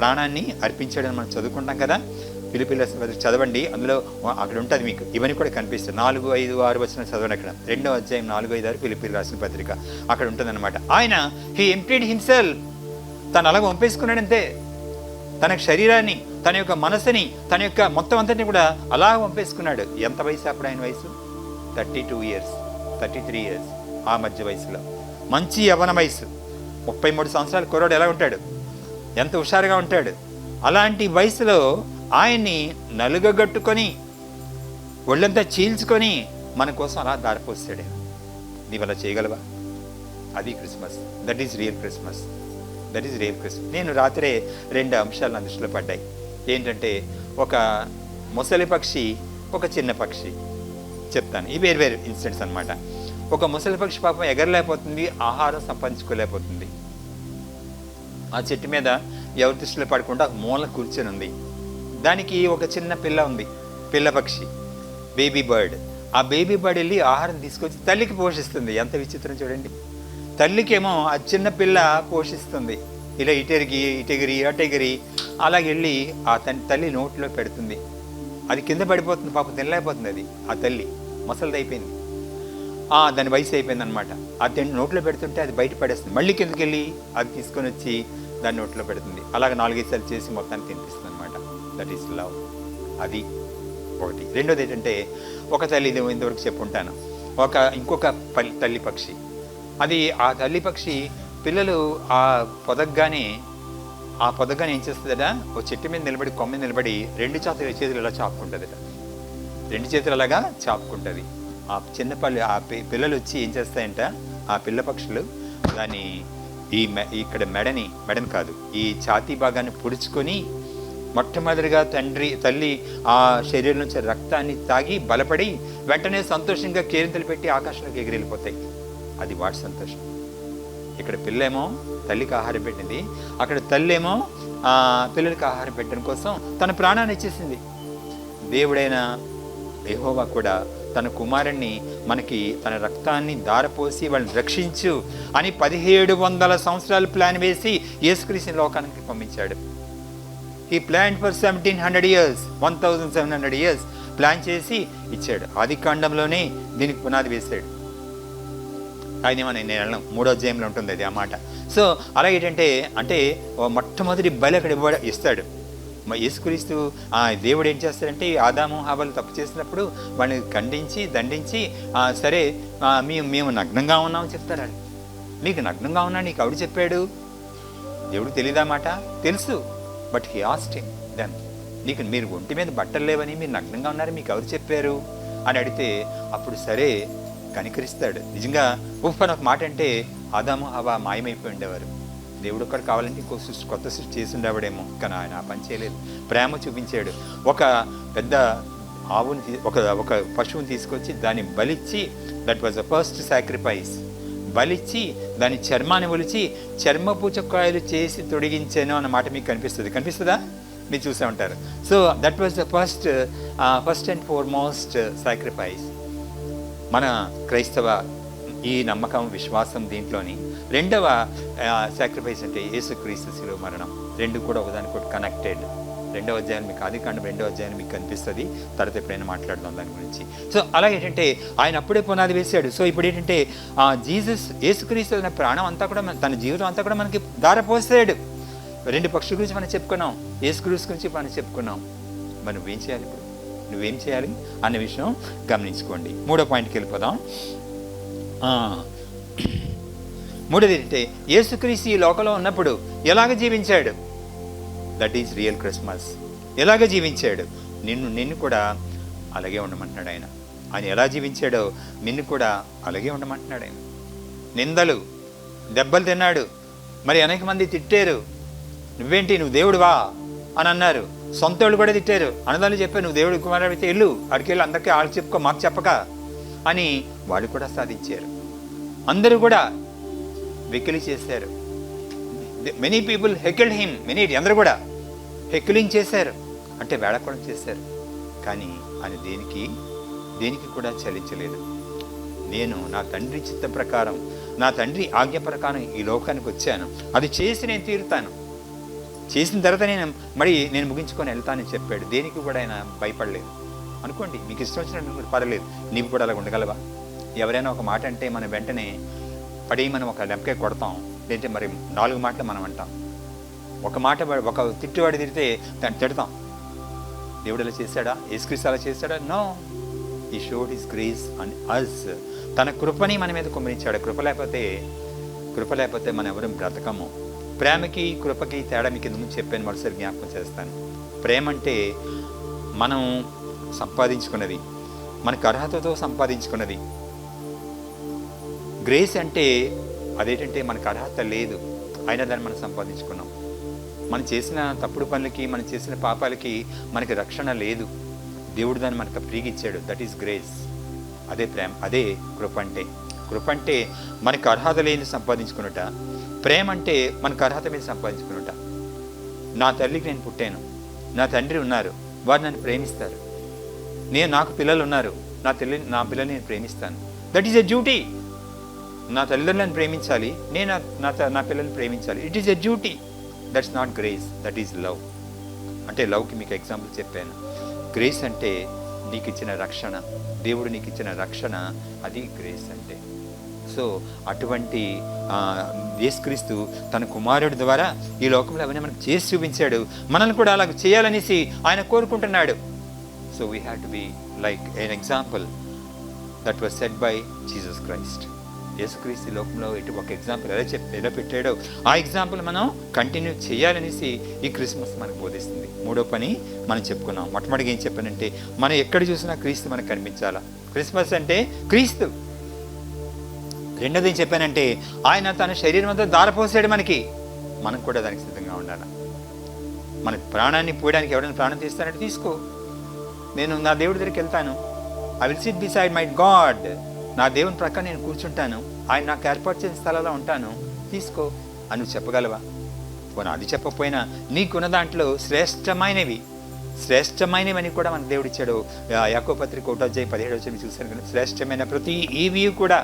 ప్రాణాన్ని అర్పించాడని మనం చదువుకుంటాం కదా. ఫిలిప్పీయుల రాసిన పత్రిక చదవండి, అందులో అక్కడ ఉంటుంది మీకు ఇవన్నీ కూడా కనిపిస్తాయి. 4, 5, 6 వచనాలు చదవండి. అక్కడ 2వ అధ్యాయం 4, 5, 6 ఫిలిప్పీయుల రాసిన పత్రిక అక్కడ ఉంటుందన్నమాట. ఆయన హీ ఎంప్టీడ్ హిమ్సెల్ఫ్, తను అలాగ పంపేసుకున్నాడంతే. తన శరీరాన్ని, తన యొక్క మనసుని, తన యొక్క మొత్తం అంతటిని కూడా అలా పంపేసుకున్నాడు. ఎంత వయసు అప్పుడు ఆయన వయసు? 32 ఇయర్స్, 33 ఇయర్స్. ఆ మధ్య వయసులో మంచి యవ్వన వయసు. 33 సంవత్సరాల కుర్రాడు ఎలా ఉంటాడు? ఎంత హుషారుగా ఉంటాడు. అలాంటి వయసులో ఆయన్ని నలుగగట్టుకొని, ఒళ్ళంతా చీల్చుకొని మన కోసం అలా దారిపోస్తాడు. నీవు అలా చేయగలవా? అది Christmas. That is real Christmas. నేను రాత్రే 2 అంశాలు నా దృష్టిలో పడ్డాయి. ఏంటంటే ఒక ముసలి పక్షి, ఒక చిన్న పక్షి. చెప్తాను, ఈ వేరు ఇన్సిడెంట్స్ అనమాట. ఒక ముసలి పక్షి పాపం ఎగరలేకపోతుంది, ఆహారం సంపాదించుకోలేకపోతుంది. ఆ చెట్టు మీద ఎవరి దృష్టిలో పడకుండా మూల కూర్చొని ఉంది. దానికి ఒక చిన్న పిల్ల ఉంది, పిల్ల పక్షి, బేబీ బర్డ్. ఆ బేబీ బర్డ్ వెళ్ళి ఆహారం తీసుకొచ్చి తల్లికి పోషిస్తుంది. ఎంత విచిత్రం చూడండి. తల్లికేమో ఆ చిన్న పిల్ల పోషిస్తుంది, ఇలా ఇటెగిరి అటెగిరి అలాగెళ్ళి ఆ తల్లి నోట్లో పెడుతుంది. అది కింద పడిపోతుంది, పాపం తినలేకపోతుంది. అది ఆ తల్లి ముసలిది అయిపోయింది, దాని వయసు అయిపోయింది అనమాట. ఆ నోట్లో పెడుతుంటే అది బయట పడేస్తుంది. మళ్ళీ కిందకి వెళ్ళి అది తీసుకొని వచ్చి దాని నోట్లో పెడుతుంది. అలాగ 4-5 సార్లు చేసి మొత్తాన్ని తినిపిస్తుంది అనమాట. That is love. అది ఒకటి. రెండోది ఏంటంటే, ఒక తల్లి, ఇది ఇంతవరకు చెప్పుంటాను, ఇంకొక తల్లి పక్షి. అది ఆ తల్లి పక్షి పిల్లలు ఆ పొదగ్గానే ఏం చేస్తుందట, ఓ చెట్టు మీద నిలబడి, కొమ్మ మీద నిలబడి 2 చేతులు ఇలా చాపుకుంటుందట. 2 చేతులు అలాగా చాపుకుంటుంది. ఆ చిన్న పిల్లలు వచ్చి ఏం చేస్తాయంట, ఆ పిల్ల పక్షులు దాన్ని ఇక్కడ మెడని కాదు, ఈ ఛాతీ భాగాన్ని పొడుచుకొని మొట్టమొదటిగా తల్లి ఆ శరీరం నుంచి రక్తాన్ని తాగి బలపడి వెంటనే సంతోషంగా కేరింతలు పెట్టి ఆకాశంలోకి ఎగిరెళ్ళిపోతాయి. అది వాటి సంతోషం. ఇక్కడ పిల్లేమో తల్లికి ఆహారం పెట్టింది, అక్కడ తల్లేమో పిల్లలకి ఆహారం పెట్టడం కోసం తన ప్రాణాన్ని ఇచ్చేసింది. దేవుడైన యెహోవా కూడా తన కుమారుణ్ణి మనకి తన రక్తాన్ని దారపోసి వాళ్ళని రక్షించు అని 1700 సంవత్సరాలు ప్లాన్ వేసి యేసుక్రీస్తుని లోకానికి పంపించాడు. ఈ plan for 1700 years, 1700 years plan చేసి ఇచ్చాడు. ఆదికాండంలోనే దీనికి పునాది వేశాడు. అది నేను 3వ అధ్యాయంలో ఉంటుంది అది ఆ మాట. సో అలా అంటే మొట్టమొదటి బలి అక్కడ ఇస్తాడు. యేసుక్రీస్తు దేవుడు ఏం చేస్తాడంటే, ఆదాము హవ్వలు తప్పు చేసినప్పుడు వాళ్ళని ఖండించి దండించి, సరే మేము నగ్నంగా ఉన్నామని చెప్తారు. నీకు నగ్నంగా ఉన్నా నీకు ఎవడు చెప్పాడు? దేవుడు తెలీదా మాట? తెలుసు. But he asked him then, మీరు ఒంటి మీద బట్టలు లేవని, మీరు నగ్నంగా ఉన్నారని మీకు ఎవరు చెప్పారు అని అడిగితే, అప్పుడు సరే కనికరిస్తాడు. నిజంగా అని ఒక మాట అంటే ఆదాము హవ్వ మాయమైపోయి ఉండేవారు. దేవుడు ఒక్కడు కావాలంటే కొత్త సృష్టి చేసి ఉండేవాడేమో, కానీ ఆయన ఆ పని చేయలేదు. ప్రేమ చూపించాడు. ఒక పెద్ద ఆవుని ఒక పశువుని తీసుకొచ్చి దాన్ని బలిచ్చి, that was the first sacrifice. బలిచ్చి దాని చర్మాన్ని ఒలిచి చర్మపూచకాయలు చేసి తొడిగించాను అన్న మాట మీకు కనిపిస్తుందా? మీరు చూసే ఉంటారు. So that was the first and foremost sacrifice. మన క్రైస్తవ ఈ నమ్మకం, విశ్వాసం దీంట్లోని రెండవ సాక్రిఫైస్ అంటే యేసుక్రీస్తు శిలువ మరణం. రెండు కూడా ఒకదానికొకటి కనెక్టెడ్. 2వ అధ్యాయం మీకు ఆదికాండం 2వ అధ్యాయం మీకు కనిపిస్తుంది. తర్వాత ఎప్పుడైనా మాట్లాడదాం దాని గురించి. సో అలాగేంటంటే ఆయన అప్పుడే పునాది వేశాడు. సో ఇప్పుడు ఏంటంటే యేసుక్రీస్తు తన ప్రాణం అంతా కూడా, తన జీవితం అంతా కూడా మనకి దారపోసాడు. 2 పక్షుల గురించి మనం చెప్పుకున్నాం, యేసుక్రీస్తు గురించి మనం చెప్పుకున్నాం. మరి నువ్వేం చేయాలి? ఇప్పుడు నువ్వేం చేయాలి అనే విషయం గమనించుకోండి. 3వ పాయింట్కి వెళ్ళిపోదాం. 3వది ఏంటంటే, యేసుక్రీస్తు ఈ లోకంలో ఉన్నప్పుడు ఎలాగ జీవించాడు? That is real Christmas. ఎలాగ జీవించాడు? నిన్ను కూడా అలాగే ఉండమంటున్నాడు ఆయన. ఆయన ఎలా జీవించాడో నిన్ను కూడా అలాగే ఉండమంటున్నాడు ఆయన. నిందలు, దెబ్బలు తిన్నాడు. మరి అనేక మంది తిట్టారు, నువ్వు దేవుడువా అని అన్నారు. సొంత వాళ్ళు కూడా తిట్టారు. అన్నదాన్ని చెప్పారు, నువ్వు దేవుడు కుమారుడు అయితే వెళ్ళు, అక్కడికి వెళ్ళి అందరికీ వాళ్ళు చెప్పుకో, మాకు చెప్పక అని వాళ్ళు కూడా సాధించారు. అందరూ కూడా వెకిలి చేశారు. మెనీ పీపుల్ హెకిల్డ్ హిమ్, అందరూ కూడా హెకిలింగ్ చేశారు, అంటే వేళకోళం చేశారు. కానీ ఆయన దేనికి కూడా చలించలేదు. నేను నా తండ్రి చిత్త ప్రకారం, నా తండ్రి ఆజ్ఞ ప్రకారం ఈ లోకానికి వచ్చాను, అది చేసి నేను తీరుతాను, చేసిన తర్వాత నేను ముగించుకొని వెళ్తానని చెప్పాడు. దేనికి కూడా ఆయన భయపడలేదు. అనుకోండి, మీకు ఇష్టం వచ్చినట్టు పర్లేదు, నీకు కూడా అలా ఉండగలవా? ఎవరైనా ఒక మాట అంటే మనం వెంటనే మనం ఒక లెంపకాయ కొడతాం, లేదంటే మరి 4 మాటలు మనం అంటాం. ఒక తిట్టువాడు తిరిగితే దాన్ని తిడతాం. దేవుడు అలా చేశాడా? యేసుక్రీస్తు అలా చేశాడా? నో. ఈ షోడ్ హిస్ గ్రేస్ అండ్ అస్. తన కృపని మన మీద కుమ్మరించాడు. కృప లేకపోతే మనం ఎవరం బ్రతకము. ప్రేమకి కృపకి తేడా మీకు ముందు చెప్పాను, మరోసారి జ్ఞాపకం చేస్తాను. ప్రేమ అంటే మనం సంపాదించుకున్నది, మనకు అర్హతతో సంపాదించుకున్నది. గ్రేస్ అంటే అదేంటంటే మనకు అర్హత లేదు, అయినా దాన్ని మనం సంపాదించుకున్నాం. మనం చేసిన తప్పుడు పనులకి, మనం చేసిన పాపాలకి మనకి రక్షణ లేదు. దేవుడు దాన్ని మనకు ఫ్రీగా ఇచ్చాడు. That is grace. అదే ప్రేమ, అదే కృప అంటే. కృప అంటే మనకు అర్హత లేని సంపాదించుకున్నట. ప్రేమ అంటే మనకు అర్హత మీద సంపాదించుకున్నట. నా తల్లికి నేను పుట్టాను, నా తండ్రి ఉన్నారు, వారు నన్ను ప్రేమిస్తారు. నాకు పిల్లలు ఉన్నారు, నా పిల్లల్ని నేను ప్రేమిస్తాను. That is a duty. నా తల్లిదండ్రులను ప్రేమించాలి, నేను నా పిల్లల్ని ప్రేమించాలి. It is a duty. That's not grace, that is love. అంటే లవ్కి మీకు ఎగ్జాంపుల్ చెప్పాను. గ్రేస్ అంటే నీకు ఇచ్చిన రక్షణ, దేవుడు నీకు ఇచ్చిన రక్షణ, అది గ్రేస్ అంటే. సో అటువంటి యేసుక్రీస్తు తన కుమారుడి ద్వారా ఈ లోకంలో అవన్నీ మనకు చేసి చూపించాడు. మనల్ని కూడా అలా చేయాలనేసి ఆయన కోరుకుంటున్నాడు. So we have to be like an example that was set by Jesus Christ. యేసుక్రీస్తు లోకంలో ఒక ఎగ్జాంపుల్ ఎలా పెట్టాడో ఆ ఎగ్జాంపుల్ మనం కంటిన్యూ చేయాలనేసి ఈ క్రిస్మస్ మనకు బోధిస్తుంది. మూడో పని మనం చెప్పుకున్నాం. మొట్టమొదటిగా ఏం చెప్పానంటే, మనం ఎక్కడ చూసినా క్రీస్తు మనకు కనిపించాలా. క్రిస్మస్ అంటే క్రీస్తు. రెండోది ఏం చెప్పానంటే, ఆయన తన శరీరం అంతా దారపోసాడు మనకి. మనం కూడా దానికి సిద్ధంగా ఉండాలి. మన ప్రాణాన్ని పోయడానికి ఎవరైనా ప్రాణం తీస్తానంటే తీసుకో. నేను నా దేవుడి దగ్గరికి వెళ్తాను. I will SIT beside my God. నా దేవుని ప్రక్కన నేను కూర్చుంటాను. ఆయన నాకు ఏర్పాటు చేసిన స్థలంలో ఉంటాను, తీసుకో అని నువ్వు చెప్పగలవా? పోనీ అది చెప్పకపోయినా నీకున్న దాంట్లో శ్రేష్టమైనవని కూడా మన దేవుడు ఇచ్చాడు. యాకోబు పత్రిక 1:17 చూశాను కదా, శ్రేష్టమైన ప్రతి ఈవి కూడా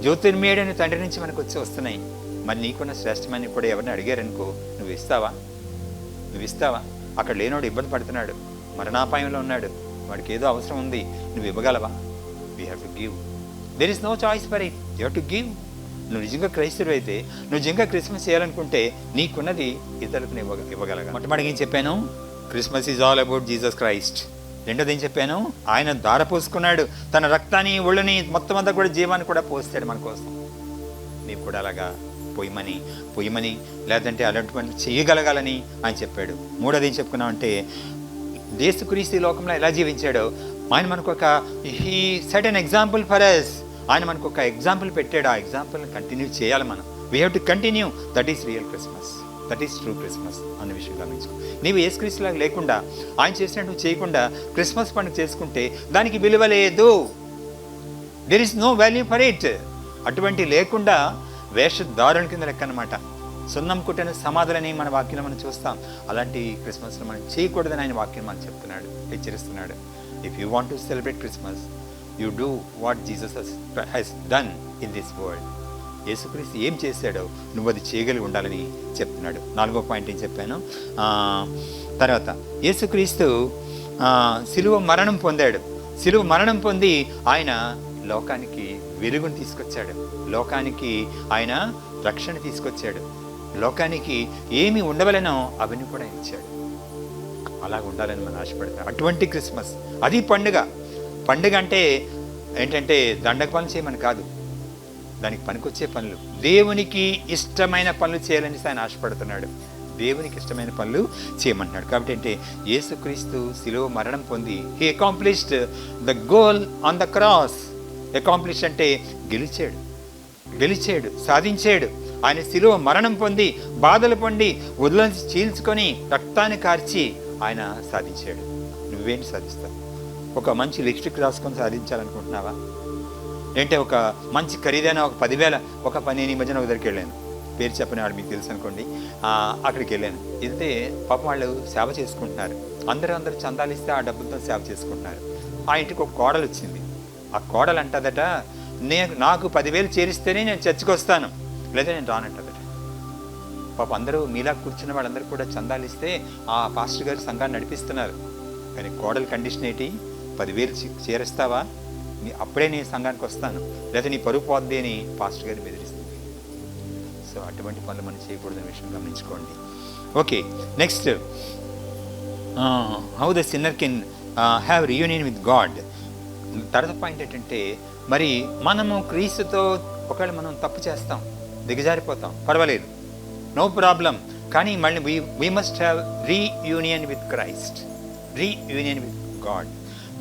జ్యోతిర్మయుడైన తండ్రి నుంచి మనకు వస్తున్నాయి. మరి నీకున్న శ్రేష్టమైనవి కూడా ఎవరిని అడిగారనుకో, నువ్వు ఇస్తావా? అక్కడ లేనోడు ఇబ్బంది పడుతున్నాడు, మరణాపాయంలో ఉన్నాడు, వాడికి ఏదో అవసరం ఉంది, నువ్వు ఇవ్వగలవా? We have to give. There is no choice for it, you have to give. నువ్వు నిజంగా క్రైస్తవుడు అయితే, నువ్వు నిజంగా క్రిస్మస్ చేయాలనుకుంటే నీకున్నది ఇతరులకు ఇవ్వగలగా. మొట్టమొదటిగా ఏం చెప్పాను? Christmas is all about Jesus Christ. రెండోది ఏం చెప్పాను? ఆయన ధార పోసుకున్నాడు, తన రక్తాన్ని ఒళ్ళని మొత్తం అంతా కూడా జీవాన్ని కూడా పోస్తాడు మన కోసం. నీవు కూడా అలాగా పొయ్యమని లేదంటే అలాంటి పనులు చేయగలగాలని ఆయన చెప్పాడు. మూడోది ఏం చెప్పుకున్నామంటే, యేసుక్రీస్తు ఈ లోకంలో ఎలా జీవించాడో ఆయన మనకు he set an example for us. ఆయన మనకు ఒక ఎగ్జాంపుల్ పెట్టాడు. ఆ ఎగ్జాంపుల్ని కంటిన్యూ చేయాలి మనం. We have to continue. That is real Christmas, that is true Christmas అన్న విషయం గమనించుకో. నీవు యేసుక్రీస్తులాగా లేకుండా, ఆయన చేసినట్టు చేయకుండా క్రిస్మస్ పండుగ చేసుకుంటే దానికి విలువ లేదు. There is no value for it. అటువంటి లేకుండా వేషధారుల కింద లెక్క అనమాట. సున్నం కుట్టిన సమాధులని మన వాక్యంలో మనం చూస్తాం. అలాంటి క్రిస్మస్లో మనం చేయకూడదని ఆయన వాక్యం మనకు చెప్తున్నాడు, హెచ్చరిస్తున్నాడు. If you want to celebrate Christmas, you do what Jesus has done in this world. యేసుక్రీస్తు ఏం చేశాడో నువ్వు అది చేయగలిగి ఉండాలని చెప్తున్నాడు. 4వ పాయింట్ ఏం చెప్పాను? తర్వాత యేసుక్రీస్తు సిలువ మరణం పొందాడు. సిలువ మరణం పొంది ఆయన లోకానికి వెలుగును తీసుకొచ్చాడు. లోకానికి ఆయన రక్షణ తీసుకొచ్చాడు. లోకానికి ఏమి ఉండవలనో అవన్నీ కూడా ఇచ్చాడు. అలాగ ఉండాలని మనం ఆశపడతాం. అటువంటి క్రిస్మస్, అది పండుగ అంటే ఏంటంటే దండక పనులు చేయమని కాదు, దానికి పనికొచ్చే పనులు, దేవునికి ఇష్టమైన పనులు చేయాలని ఆయన ఆశపడుతున్నాడు. దేవునికి ఇష్టమైన పనులు చేయమంటున్నాడు. కాబట్టి అంటే యేసుక్రీస్తు శిలువ మరణం పొంది he accomplished the goal on the cross. Accomplish అంటే గెలిచాడు, సాధించాడు. ఆయన శిలువ మరణం పొంది, బాధలు పొంది, వదిలించి చీల్చుకొని, రక్తాన్ని కార్చి ఆయన సాధించాడు. నువ్వేంటి సాధిస్తావు? ఒక మంచి లిప్స్టిక్ రాసుకొని సాధించాలనుకుంటున్నావా? ఏంటంటే ఒక మంచి ఖరీదైన ఒక 10,000 నేను ఈ మధ్యన ఒక దగ్గరికి వెళ్ళాను, పేరు చెప్పిన వాడు మీకు తెలుసు అనుకోండి. అక్కడికి వెళ్ళాను. వెళ్తే పాపం వాళ్ళు సేవ చేసుకుంటున్నారు. అందరూ చందాలు ఇస్తే ఆ డబ్బులతో సేవ చేసుకుంటున్నారు. ఆ ఇంటికి ఒక కోడలు వచ్చింది. ఆ కోడలు అంటదట, నాకు 10,000 చేరిస్తేనే నేను చర్చికి వస్తాను, లేదా నేను రానంటదట. పాపం అందరూ మీలా కూర్చున్న వాళ్ళందరూ కూడా చందాలు ఇస్తే ఆ పాస్టర్ గారు సంఘాన్ని నడిపిస్తున్నారు. కానీ కోడలు కండిషన్ ఏంటి? 10,000 చేరుస్తావా, అప్పుడే నేను సంఘానికి వస్తాను, లేదా నీ పరుగు పోద్ది అని పాస్టర్ గారిని బెదిరిస్తుంది. సో అటువంటి పనులు మనం చేయకూడదనే విషయం గమనించుకోండి. Okay, next, how the sinner can have reunion with God. తర్వాత పాయింట్ ఏంటంటే, మరి మనము క్రీస్తుతో ఒకవేళ మనం తప్పు చేస్తాం, దిగజారిపోతాం, పర్వాలేదు, నో ప్రాబ్లం. కానీ మళ్ళీ we must have reunion with Christ, reunion with God.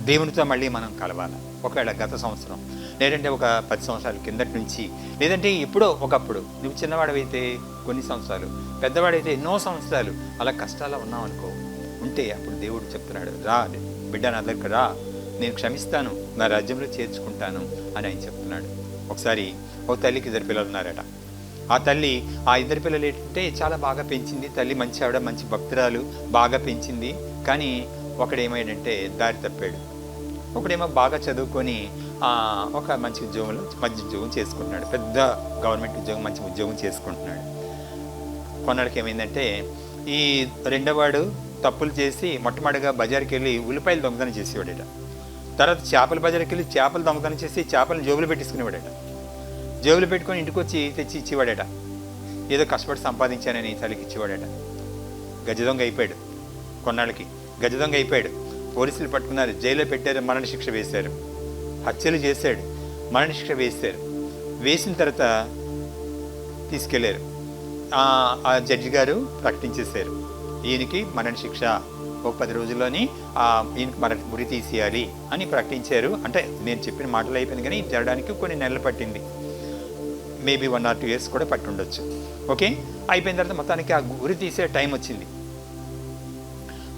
దేవునితో మళ్ళీ మనం కలవాలి. ఒకవేళ గత సంవత్సరం, లేదంటే ఒక 10 సంవత్సరాల కిందటి నుంచి, లేదంటే ఎప్పుడో ఒకప్పుడు, నువ్వు చిన్నవాడవైతే కొన్ని సంవత్సరాలు, పెద్దవాడైతే ఎన్నో సంవత్సరాలు అలా కష్టాల్లో ఉన్నావు అనుకో, ఉంటే అప్పుడు దేవుడు చెప్తున్నాడు, రా బిడ్డ, నా దగ్గర రా, నేను క్షమిస్తాను, నా రాజ్యంలో చేర్చుకుంటాను అని ఆయన చెప్తున్నాడు. ఒకసారి ఒక తల్లికి 2 పిల్లలు ఉన్నారట. ఆ తల్లి ఆ ఇద్దరు పిల్లలు ఏంటంటే చాలా బాగా పెంచింది తల్లి, మంచి ఆవిడ, మంచి భక్తురాలు, బాగా పెంచింది. కానీ ఒకడేమైందంటే దారి తప్పాడు. ఒకడేమో బాగా చదువుకొని ఒక మంచి ఉద్యోగం చేసుకుంటున్నాడు, పెద్ద గవర్నమెంట్ ఉద్యోగం, మంచి ఉద్యోగం చేసుకుంటున్నాడు. కొన్నాళ్ళకి ఏమైందంటే ఈ రెండోవాడు తప్పులు చేసి మొట్టమొదటిగా బజార్కి వెళ్ళి ఉల్లిపాయలు దొంగతనం చేసేవాడట. తర్వాత చేపల బజార్కి వెళ్ళి చేపలు దొంగతనం చేసి చేపలను జేబులు పెట్టేసుకునేవాడట. జేబులు పెట్టుకొని ఇంటికి వచ్చి తెచ్చి ఇచ్చేవాడట. ఏదో కష్టపడి సంపాదించానని తల్లికి ఇచ్చేవాడట. గజ దొంగ అయిపోయాడు. కొన్నాళ్ళకి గజ దొంగ అయిపోయాడు. పోలీసులు పట్టుకున్నారు, జైల్లో పెట్టారు, మరణశిక్ష వేశారు. హత్యలు చేశాడు, మరణశిక్ష వేశారు. వేసిన తర్వాత తీసుకెళ్లారు. ఆ జడ్జి గారు ప్రకటించేశారు, ఈయనకి మరణశిక్ష, ఒక 10 రోజుల్లోని ఈయనకి ఉరి తీసేయాలి అని ప్రకటించారు. అంటే నేను చెప్పిన మాటలు అయిపోయింది, కానీ జరగడానికి కొన్ని నెలలు పట్టింది. మేబీ 1 or 2 years కూడా పట్టి ఉండొచ్చు. ఓకే, అయిపోయిన తర్వాత మొత్తానికి ఆ ఉరి తీసే టైం వచ్చింది.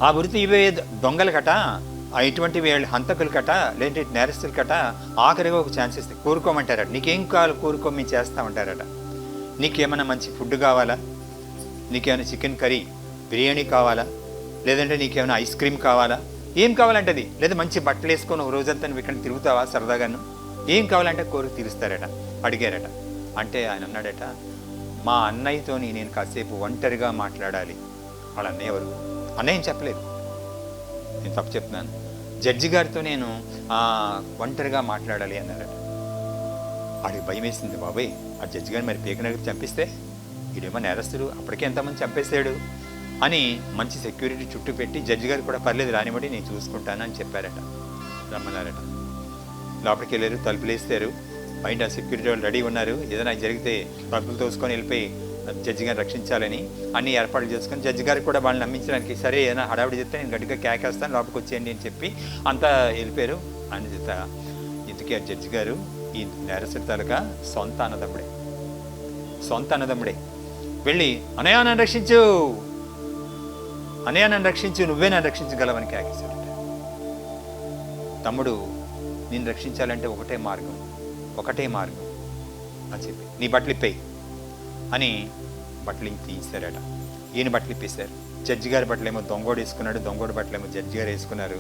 ఆ ఉరి తీవే దొంగల కట, ఇటువంటి వీళ్ళు హంతకులు కట, లేదంటే నేరస్తులు కట ఆఖరిగా ఒక ఛాన్స్ ఇస్తే కోరుకోమంటారట. నీకేం కావాలి కోరుకో, మేము చేస్తామంటారట. నీకేమైనా మంచి ఫుడ్ కావాలా, నీకేమైనా చికెన్ కర్రీ బిర్యానీ కావాలా, లేదంటే నీకేమైనా ఐస్ క్రీమ్ కావాలా, ఏం కావాలంటే అది, లేదా మంచి బట్టలు వేసుకొని ఒక రోజంతా నువ్వు ఇక్కడ తిరుగుతావా సరదాగాను, ఏం కావాలంటే కోరిక తీరుస్తారట. అడిగారట. అంటే ఆయన అన్నాడట, మా అన్నయ్యతో నేను కాసేపు ఒంటరిగా మాట్లాడాలి. వాళ్ళ అన్నయ్య ఎవరు? అన్నయ్య చెప్పలేదు, నేను తప్పు చెప్తున్నాను. జడ్జి గారితో నేను ఒంటరిగా మాట్లాడాలి అన్నారట. వాడికి భయం వేసింది, బాబాయ్ ఆ జడ్జి గారిని మరి పీకనడికి చంపిస్తే, వీడేమో నేరస్తుడు, అప్పటికే ఎంతమంది చంపేశాడు అని మంచి సెక్యూరిటీ చుట్టూ పెట్టి జడ్జి గారు కూడా పర్లేదు రానివ్వండి నేను చూసుకుంటాను అని చెప్పారట. రమ్మన్నారట. లోపలికి వెళ్ళారు, తలుపులు వేస్తారు. బయట సెక్యూరిటీ వాళ్ళు రెడీ ఉన్నారు, ఏదైనా జరిగితే తలుపులు తోసుకొని వెళ్ళిపోయి జడ్జి గారిని రక్షించాలని అన్ని ఏర్పాట్లు చేసుకొని జడ్జి గారికి కూడా వాళ్ళని నమ్మించడానికి, సరే ఏదైనా హడావిడి చెప్తే నేను గట్టిగా కేకేస్తాను, లోపలికి వచ్చేయండి అని చెప్పి అంతా వెళ్ళిపోయారు. అని చెప్తా ఇంతకీ ఆ జడ్జి గారు ఈ నేరస్తుడి తాలూకా సొంత అన్నదమ్ముడే వెళ్ళి, అన్నయ్య నన్ను రక్షించు, అన్నయ్య నన్ను రక్షించు, నువ్వే నన్ను రక్షించగలవని కేకేశాడట. తమ్ముడు నిన్ను రక్షించాలంటే ఒకటే మార్గం అని చెప్పి, నీ బట్టలు ఇప్పేయి అని బట్టలు తీసారట. ఈయన బట్టలు ఇప్పేశారు. జడ్జి గారి బట్టలేమో దొంగోడు వేసుకున్నాడు, దొంగోడు బట్టలేమో జడ్జి గారు వేసుకున్నారు.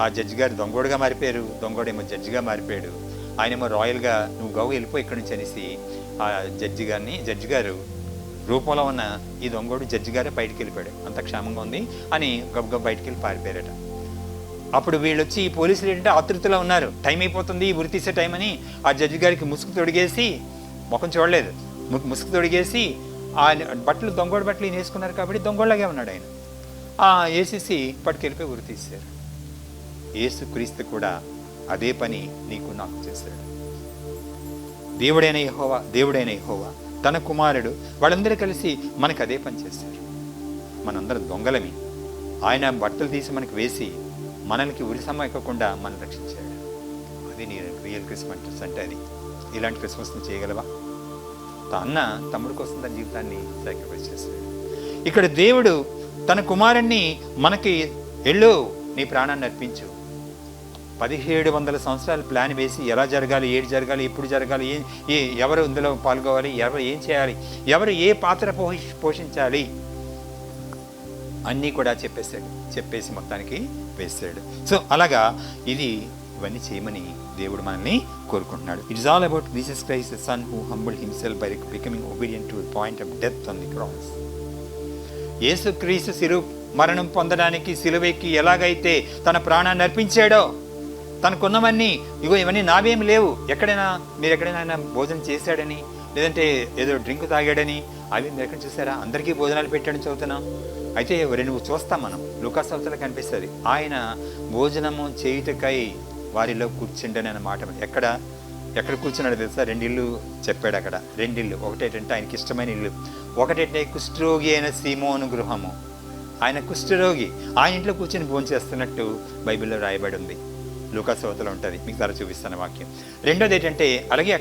ఆ జడ్జి గారు దొంగోడుగా మారిపోయారు, దొంగోడేమో జడ్జిగా మారిపోయాడు. ఆయనేమో రాయల్గా నువ్వు గౌ వెళ్ళిపోయి ఇక్కడి నుంచి అనేసి ఆ జడ్జి గారు రూపంలో ఉన్న ఈ దొంగోడు జడ్జి గారే బయటికి వెళ్ళిపోయాడు. అంత క్షేమంగా ఉంది అని గబగబ బయటికి వెళ్ళి పారిపోయారట. అప్పుడు వీళ్ళు వచ్చి ఈ పోలీసులు ఏంటంటే ఆతృతలో ఉన్నారు, టైం అయిపోతుంది, ఉరి తీసే టైం అని. ఆ జడ్జి గారికి ముసుగు తొడిగేసి, ముఖం చూడలేదు, ముసుగు తొడిగేసి ఆ బట్టలు దొంగోడు బట్టలు ఈయన వేసుకున్నారు కాబట్టి దొంగోళ్ళగా ఉన్నాడు ఆయన. వేసేసి పట్టుకెళ్ళిపోయి ఉరి తీశారు. యేసుక్రీస్తు కూడా అదే పని నీకు నాకు చేశాడు. దేవుడైన యెహోవా తన కుమారుడు వాళ్ళందరూ కలిసి మనకు అదే పని చేశారు. మనందరం దొంగలమి, ఆయన బట్టలు తీసి మనకు వేసి మనల్కి ఉరిసమ్మ ఎక్కకుండా మనం రక్షించాడు. అది నీ రియల్ క్రిస్మస్ అంటే అది. ఇలాంటి క్రిస్మస్ని చేయగలవా? అన్న తమ్ముడు కోసం తన జీవితాన్ని సాక్రిఫైస్ చేశాడు. ఇక్కడ దేవుడు తన కుమారుణ్ణి మనకి వెళ్ళు నీ ప్రాణాన్ని అర్పించు, 1700 సంవత్సరాల ప్లాన్ వేసి ఎలా జరగాలి, ఏడు జరగాలి, ఎప్పుడు జరగాలి, ఎవరు ఇందులో పాల్గొవాలి, ఎవరు ఏం చేయాలి, ఎవరు ఏ పాత్ర పోషించాలి అన్నీ కూడా చెప్పేసి మొత్తానికి వేశాడు. సో అలాగా ఇవన్నీ చేయమని దేవుడు మనల్ని కోరుకుంటున్నాడు. It's all about Jesus Christ the sun who humbled himself by becoming obedient to the point of death on the cross. యేసుక్రీస్తు మరణం పొందడానికి సిలువెక్కి ఎలాగైతే తన ప్రాణాన్ని అర్పించాడో, తనకున్నవన్నీ ఇవన్నీ నావేమి లేవు, మీరు ఎక్కడైనా భోజనం చేశాడని లేదంటే ఏదో డ్రింక్ తాగాడని అవి మీరు ఎక్కడ చూసారా? అందరికీ భోజనాలు పెట్టాడని చదువుతున్నాం. అయితే నువ్వు చూస్తాం మనం లూకాసు వార్తలో కనిపిస్తుంది, ఆయన భోజనము చేయుటకై వారిలో కూర్చుండని అన్న మాట. ఎక్కడ కూర్చున్నాడు తెలుసా? 2 ఇళ్ళు చెప్పాడు అక్కడ. 2 ఇళ్ళు, ఒకటేంటంటే ఆయనకి ఇష్టమైన ఇల్లు, ఒకటంటే కుష్ఠరోగి అయిన సీమోను గృహము. ఆయన కుష్ఠరోగి, ఆయన ఇంట్లో కూర్చొని భోజనం చేస్తున్నట్టు బైబిల్లో రాయబడి ఉంది. లూకాసు వార్తలో ఉంటుంది, మీకు తర చూపిస్తాను వాక్యం. రెండోది ఏంటంటే అలాగే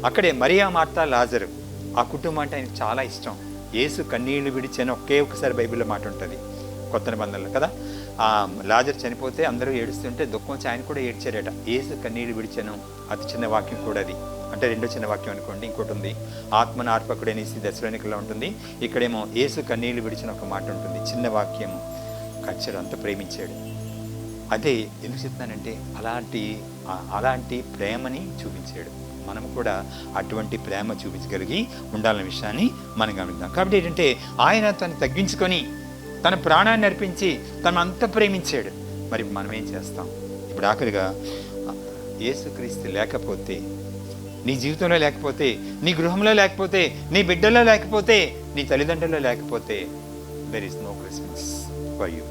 అక్కడే మరియా మార్తా లాజరు, ఆ కుటుంబం అంటే ఆయనకు చాలా ఇష్టం. యేసు కన్నీళ్లు విడిచాను ఒకే ఒకసారి బైబిల్లో మాట ఉంటుంది కొత్త నిబంధనలో కదా. లాజరు చనిపోతే అందరూ ఏడుస్తుంటే దుఃఖం వచ్చి ఆయన కూడా ఏడ్చారట. యేసు కన్నీళ్లు విడిచాను, అతి చిన్న వాక్యం కూడా అది. అంటే రెండో చిన్న వాక్యం అనుకోండి. ఇంకోటి ఉంది, ఆత్మనార్పకుడనేసి దశలోనికల్లో ఉంటుంది. ఇక్కడేమో యేసు కన్నీళ్లు విడిచిన ఒక మాట ఉంటుంది. చిన్న వాక్యము, కచ్చడు అంత ప్రేమించాడు. అదే ఎందుకు చెప్తున్నానంటే అలాంటి ప్రేమని చూపించాడు. మనం కూడా అటువంటి ప్రేమ చూపించగలిగి ఉండాలనే విషయాన్ని మనం గమనిద్దాం. కాబట్టి ఏంటంటే ఆయన తను తగ్గించుకొని తన ప్రాణాన్ని అర్పించి తను అంత ప్రేమించాడు. మరి మనం ఏం చేస్తాం? ఇప్పుడు ఆఖరిగా యేసుక్రీస్తు లేకపోతే, నీ జీవితంలో లేకపోతే, నీ గృహంలో లేకపోతే, నీ బిడ్డల్లో లేకపోతే, నీ తల్లిదండ్రుల్లో లేకపోతే, there is no Christmas for you.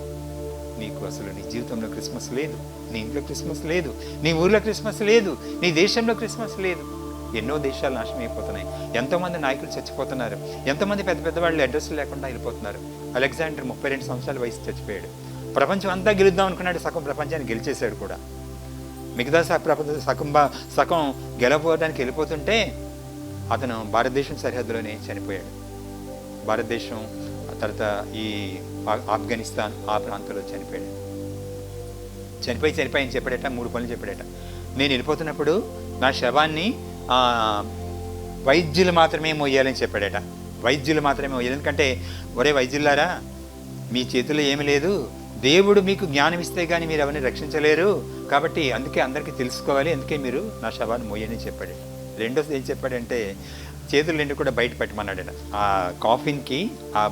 నీకు అసలు నీ జీవితంలో క్రిస్మస్ లేదు, నీ ఇంట్లో క్రిస్మస్ లేదు, నీ ఊర్లో క్రిస్మస్ లేదు, నీ దేశంలో క్రిస్మస్ లేదు. ఎన్నో దేశాలు నాశనం అయిపోతున్నాయి. ఎంతోమంది నాయకులు చచ్చిపోతున్నారు. ఎంతోమంది పెద్ద పెద్ద వాళ్ళు అడ్రస్లు లేకుండా వెళ్ళిపోతున్నారు. అలెగ్జాండర్ 32 సంవత్సరాల వయసు చచ్చిపోయాడు. ప్రపంచం అంతా గెలుద్దాం అనుకున్నాడు, సగం ప్రపంచాన్ని గెలిచేశాడు కూడా. మిగతా సగం గెలవడానికి వెళ్ళిపోతుంటే అతను భారతదేశం సరిహద్దులోనే చనిపోయాడు. భారతదేశం తర్వాత ఈ ఆఫ్ఘనిస్తాన్ ఆ ప్రాంతంలో చనిపోయాడు. చనిపోయి అని చెప్పాడట. 3 పనులు చెప్పాడట. నేను వెళ్ళిపోతున్నప్పుడు నా శవాన్ని వైద్యులు మాత్రమే మోయాలని చెప్పాడట. వైద్యులు మాత్రమే మోయాలి. ఎందుకంటే ఒరే వైద్యులారా, మీ చేతిలో ఏమీ లేదు, దేవుడు మీకు జ్ఞానం ఇస్తే కానీ మీరు ఎవరిని రక్షించలేరు, కాబట్టి అందుకే అందరికీ తెలుసుకోవాలి, అందుకే మీరు నా శవాన్ని మోయని చెప్పాడు. రెండోది ఏం చెప్పాడంటే చేతులు రెండు కూడా బయట పెట్టమన్నాడు. ఆ కాఫిన్కి ఆ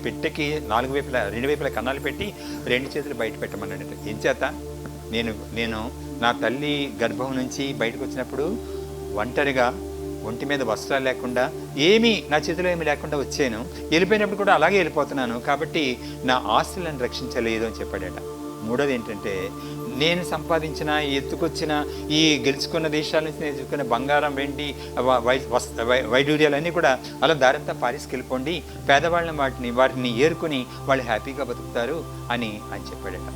పెట్టెకి 2 వైపులా కన్నాలు పెట్టి 2 చేతులు బయట పెట్టమన్నాడు. ఏం చేత నేను నా తల్లి గర్భం నుంచి బయటకు వచ్చినప్పుడు ఒంటరిగా, ఒంటి మీద వస్త్రాలు లేకుండా, నా చేతిలో ఏమీ లేకుండా వచ్చాను, వెళ్ళిపోయినప్పుడు కూడా అలాగే వెళ్ళిపోతున్నాను, కాబట్టి నా ఆస్తులను రక్షించలేదు అని చెప్పాడట. మూడోది ఏంటంటే నేను సంపాదించిన, ఎత్తుకొచ్చిన, ఈ గెలుచుకున్న దేశాల నుంచి నేను ఎత్తుకున్న బంగారం, వెండి, వైడూర్యాలన్నీ కూడా అలా దారంతా పారిసుకెళ్ళిపోండి, పేదవాళ్ళని వాటిని ఏరుకుని వాళ్ళు హ్యాపీగా బతుకుతారు అని చెప్పాడట.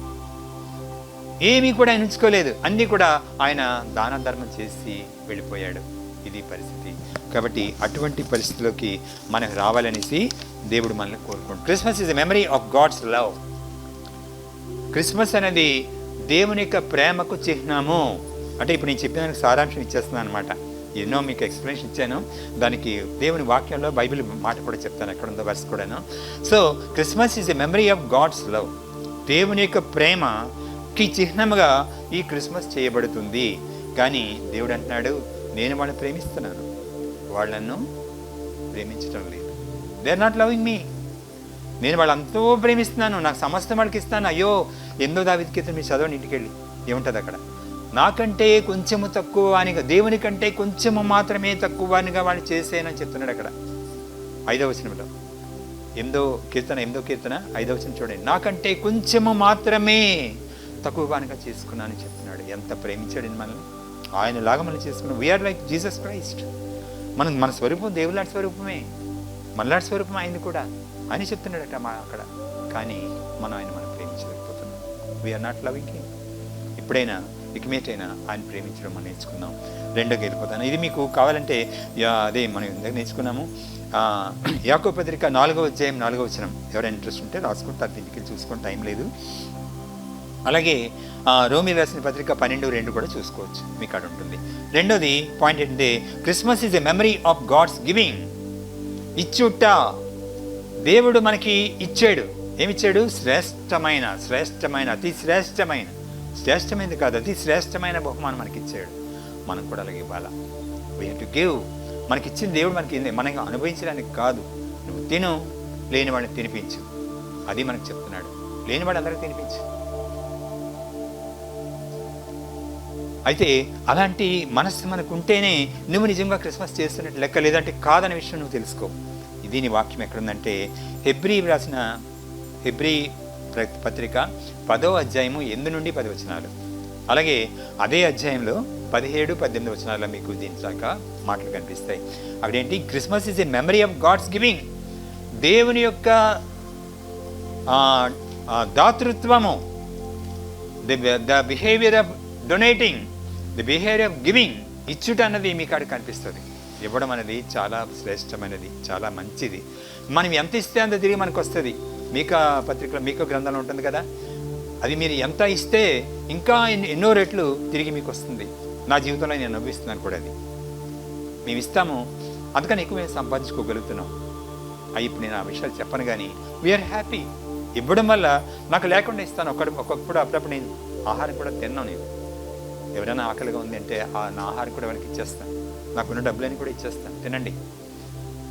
ఏమీ కూడా ఆయన ఉంచుకోలేదు, అన్నీ కూడా ఆయన దాన ధర్మం చేసి వెళ్ళిపోయాడు. ఇది పరిస్థితి. కాబట్టి అటువంటి పరిస్థితిలోకి మనకు రావాలనేసి దేవుడు మనల్ని కోరుకుంటాడు. Christmas is a memory of God's love. Christmas అనేది దేవుని యొక్క ప్రేమకు చిహ్నము. అంటే ఇప్పుడు నేను చెప్పిన దానికి సారాంశం ఇచ్చేస్తున్నాను అనమాట. ఎన్నో మీకు ఎక్స్ప్లెనేషన్ ఇచ్చాను, దానికి దేవుని వాక్యంలో బైబిల్ మాట కూడా చెప్తాను, ఎక్కడ ఉందో వర్స్ కూడాను. So Christmas is a memory of God's love. దేవుని యొక్క ప్రేమకి చిహ్నముగా ఈ క్రిస్మస్ చేయబడుతుంది. కానీ దేవుడు అంటున్నాడు, నేను వాళ్ళని ప్రేమిస్తున్నాను, వాళ్ళను ప్రేమించడం లేదు. They are not loving me. నేను వాళ్ళంతో ప్రేమిస్తున్నాను, నాకు సమస్తం వాళ్ళకి ఇస్తాను. అయ్యో 8వ దావీదు కీర్తన మీరు చదవండి ఇంటికి వెళ్ళి, ఏముంటుంది అక్కడ, నాకంటే కొంచెము తక్కువ వానిగా, దేవుని కంటే కొంచెము మాత్రమే తక్కువ వానిగా వాళ్ళు చేసేనని చెప్తున్నాడు అక్కడ 5వ వచనంలో. 8వ కీర్తన 5వ వచనం చూడండి. నాకంటే కొంచెము మాత్రమే తక్కువ వానిగా చేసుకున్నానని చెప్తున్నాడు. ఎంత ప్రేమించాడు మనల్ని, ఆయనలాగా మనం చేసుకున్నాం. We're like Jesus Christ. మన స్వరూపం దేవులాంటి స్వరూపమే, మనలాంటి స్వరూపం అయింది కూడా అని చెప్తున్నాడట అక్కడ. కానీ మనం ప్రేమించలేకపోతున్నాం. We are not loving him. ఇప్పుడైనా ఇకమేటైనా ఆయన ప్రేమించడం మనం నేర్చుకుందాం. రెండోకి వెళ్ళిపోతాను. ఇది మీకు కావాలంటే అదే మనం ఇందాక నేర్చుకున్నాము. యాకోబు పత్రిక 4వ అధ్యాయం 4వ వచనం. ఎవరైనా ఇంట్రెస్ట్ ఉంటే రాసుకుంటారు, ఇంటికి చూసుకొని టైం లేదు. అలాగే రోమీ రాసిన పత్రిక 12:2 కూడా చూసుకోవచ్చు, మీకు అక్కడ ఉంటుంది. రెండోది పాయింట్ ఏంటంటే Christmas is a memory of God's giving. ఇచ్చుట. దేవుడు మనకి ఇచ్చాడు. ఏమిచ్చాడు? అతి శ్రేష్టమైనది కాదు, అతి శ్రేష్టమైన బహుమానం మనకి ఇచ్చాడు. మనం కూడా అలాగే ఇవ్వాలా. We have to give. మనకిచ్చిన దేవుడు మనకి అనుభవించడానికి కాదు. నువ్వు తిను, లేని వాళ్ళని తినిపించు, అది మనకు చెప్తున్నాడు. లేనివాడు అందరికీ తినిపించు. అయితే అలాంటి మనస్సు మనకు ఉంటేనే నువ్వు నిజంగా క్రిస్మస్ చేస్తున్నట్టు లెక్క, లేదంటే కాదనే విషయం నువ్వు తెలుసుకో. దీని వాక్యం ఎక్కడుందంటే హెబ్రీ రాసిన హెబ్రీ పత్రిక 10వ అధ్యాయము 8 నుండి 10 వచనాలు. అలాగే అదే అధ్యాయంలో 17, 18 వచనాల్లో మీకు దీని దాకా మాటలు కనిపిస్తాయి. అక్కడేంటి? Christmas is a memory of God's giving. దేవుని యొక్క దాతృత్వము, the behaviour of donating, the behaviour of giving. ఇచ్చుట అన్నది మీకు అక్కడ కనిపిస్తుంది. ఇవ్వడం అనేది చాలా శ్రేష్టమైనది, చాలా మంచిది. మనం ఎంత ఇస్తే అంత తిరిగి మనకు వస్తుంది. మీకా పత్రికలో, మీకా గ్రంథంలో ఉంటుంది కదా, అది మీరు ఎంత ఇస్తే ఇంకా ఎన్నో రెట్లు తిరిగి మీకు వస్తుంది. నా జీవితంలో నేను అనుభవిస్తున్నాను కూడా అది. మేము ఇస్తాము, అందుకని ఎక్కువ మేము సంపాదించుకోగలుగుతున్నాం. ఇప్పుడు నేను ఆ విషయాలు చెప్పను, కానీ వీఆర్ హ్యాపీ. ఇవ్వడం వల్ల నాకు లేకుండా ఇస్తాను. ఒక్కొక్కప్పుడు అప్పుడప్పుడు నేను ఆహారం కూడా తిన్నాను. నేను ఎవరైనా ఆకలిగా ఉంది అంటే నా ఆహారం కూడా వాళ్ళకి ఇచ్చేస్తాను, నాకున్న డబ్బులని కూడా ఇచ్చేస్తాను, తినండి,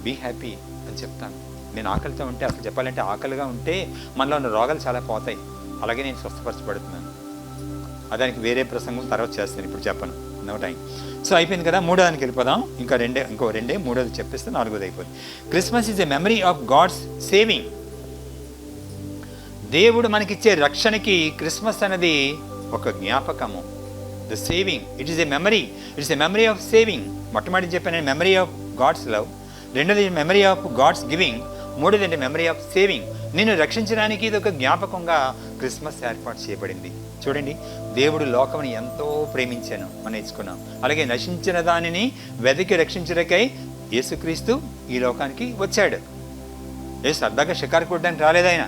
బీ హ్యాపీ అని చెప్తాను. నేను ఆకలితో ఉంటే, అసలు చెప్పాలంటే ఆకలిగా ఉంటే మనలో ఉన్న రోగాలు చాలా పోతాయి. అలాగే నేను స్వస్థపరచబడుతున్నాను. దానికి వేరే ప్రసంగం తర్వాత చేస్తాను, ఇప్పుడు చెప్పను, నో టైం. సో అయిపోయింది కదా, మూడో దానికి వెళ్ళిపోదాం. ఇంకో రెండే, మూడోది చెప్పేస్తే నాలుగోది అయిపోయింది. Christmas is a memory of God's saving. దేవుడు మనకిచ్చే రక్షణకి క్రిస్మస్ అనేది ఒక జ్ఞాపకము. The saving, it is a memory, it's a memory of saving. మొట్టమొదటి చెప్పాను మెమరీ ఆఫ్ గాడ్స్ లవ్, రెండోది మెమరీ ఆఫ్ గాడ్స్ గివింగ్, మూడోది అంటే మెమరీ ఆఫ్ సేవింగ్. నేను రక్షించడానికి ఇది ఒక జ్ఞాపకంగా క్రిస్మస్ ఏర్పాటు చేయబడింది. చూడండి, దేవుడు లోకముని ఎంతో ప్రేమించాను మనం నేర్చుకున్నాం. అలాగే నశించిన దానిని వెతికి రక్షించడానికై యేసుక్రీస్తు ఈ లోకానికి వచ్చాడు. సరదాగా షికారు కొట్టడానికి రాలేదు ఆయన,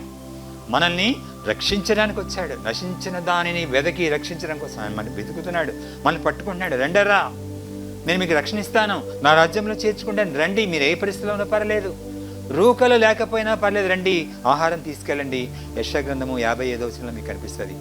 మనల్ని రక్షించడానికి వచ్చాడు. నశించిన దానిని వెతికి రక్షించడం కోసం ఆయన మనల్ని వెతుకుతున్నాడు, మనల్ని పట్టుకుంటున్నాడు. రెండరా, నేను మీకు రక్షణ ఇస్తాను, నా రాజ్యంలో చేర్చుకుంటాను, రండి, మీరు ఏ పరిస్థితిలో ఉన్నా పర్లేదు, రూకలు లేకపోయినా పర్లేదు, రండి, ఆహారం తీసుకెళ్ళండి. యెషయా గ్రంథము 55వ వచనంలో మీకు కనిపిస్తుంది.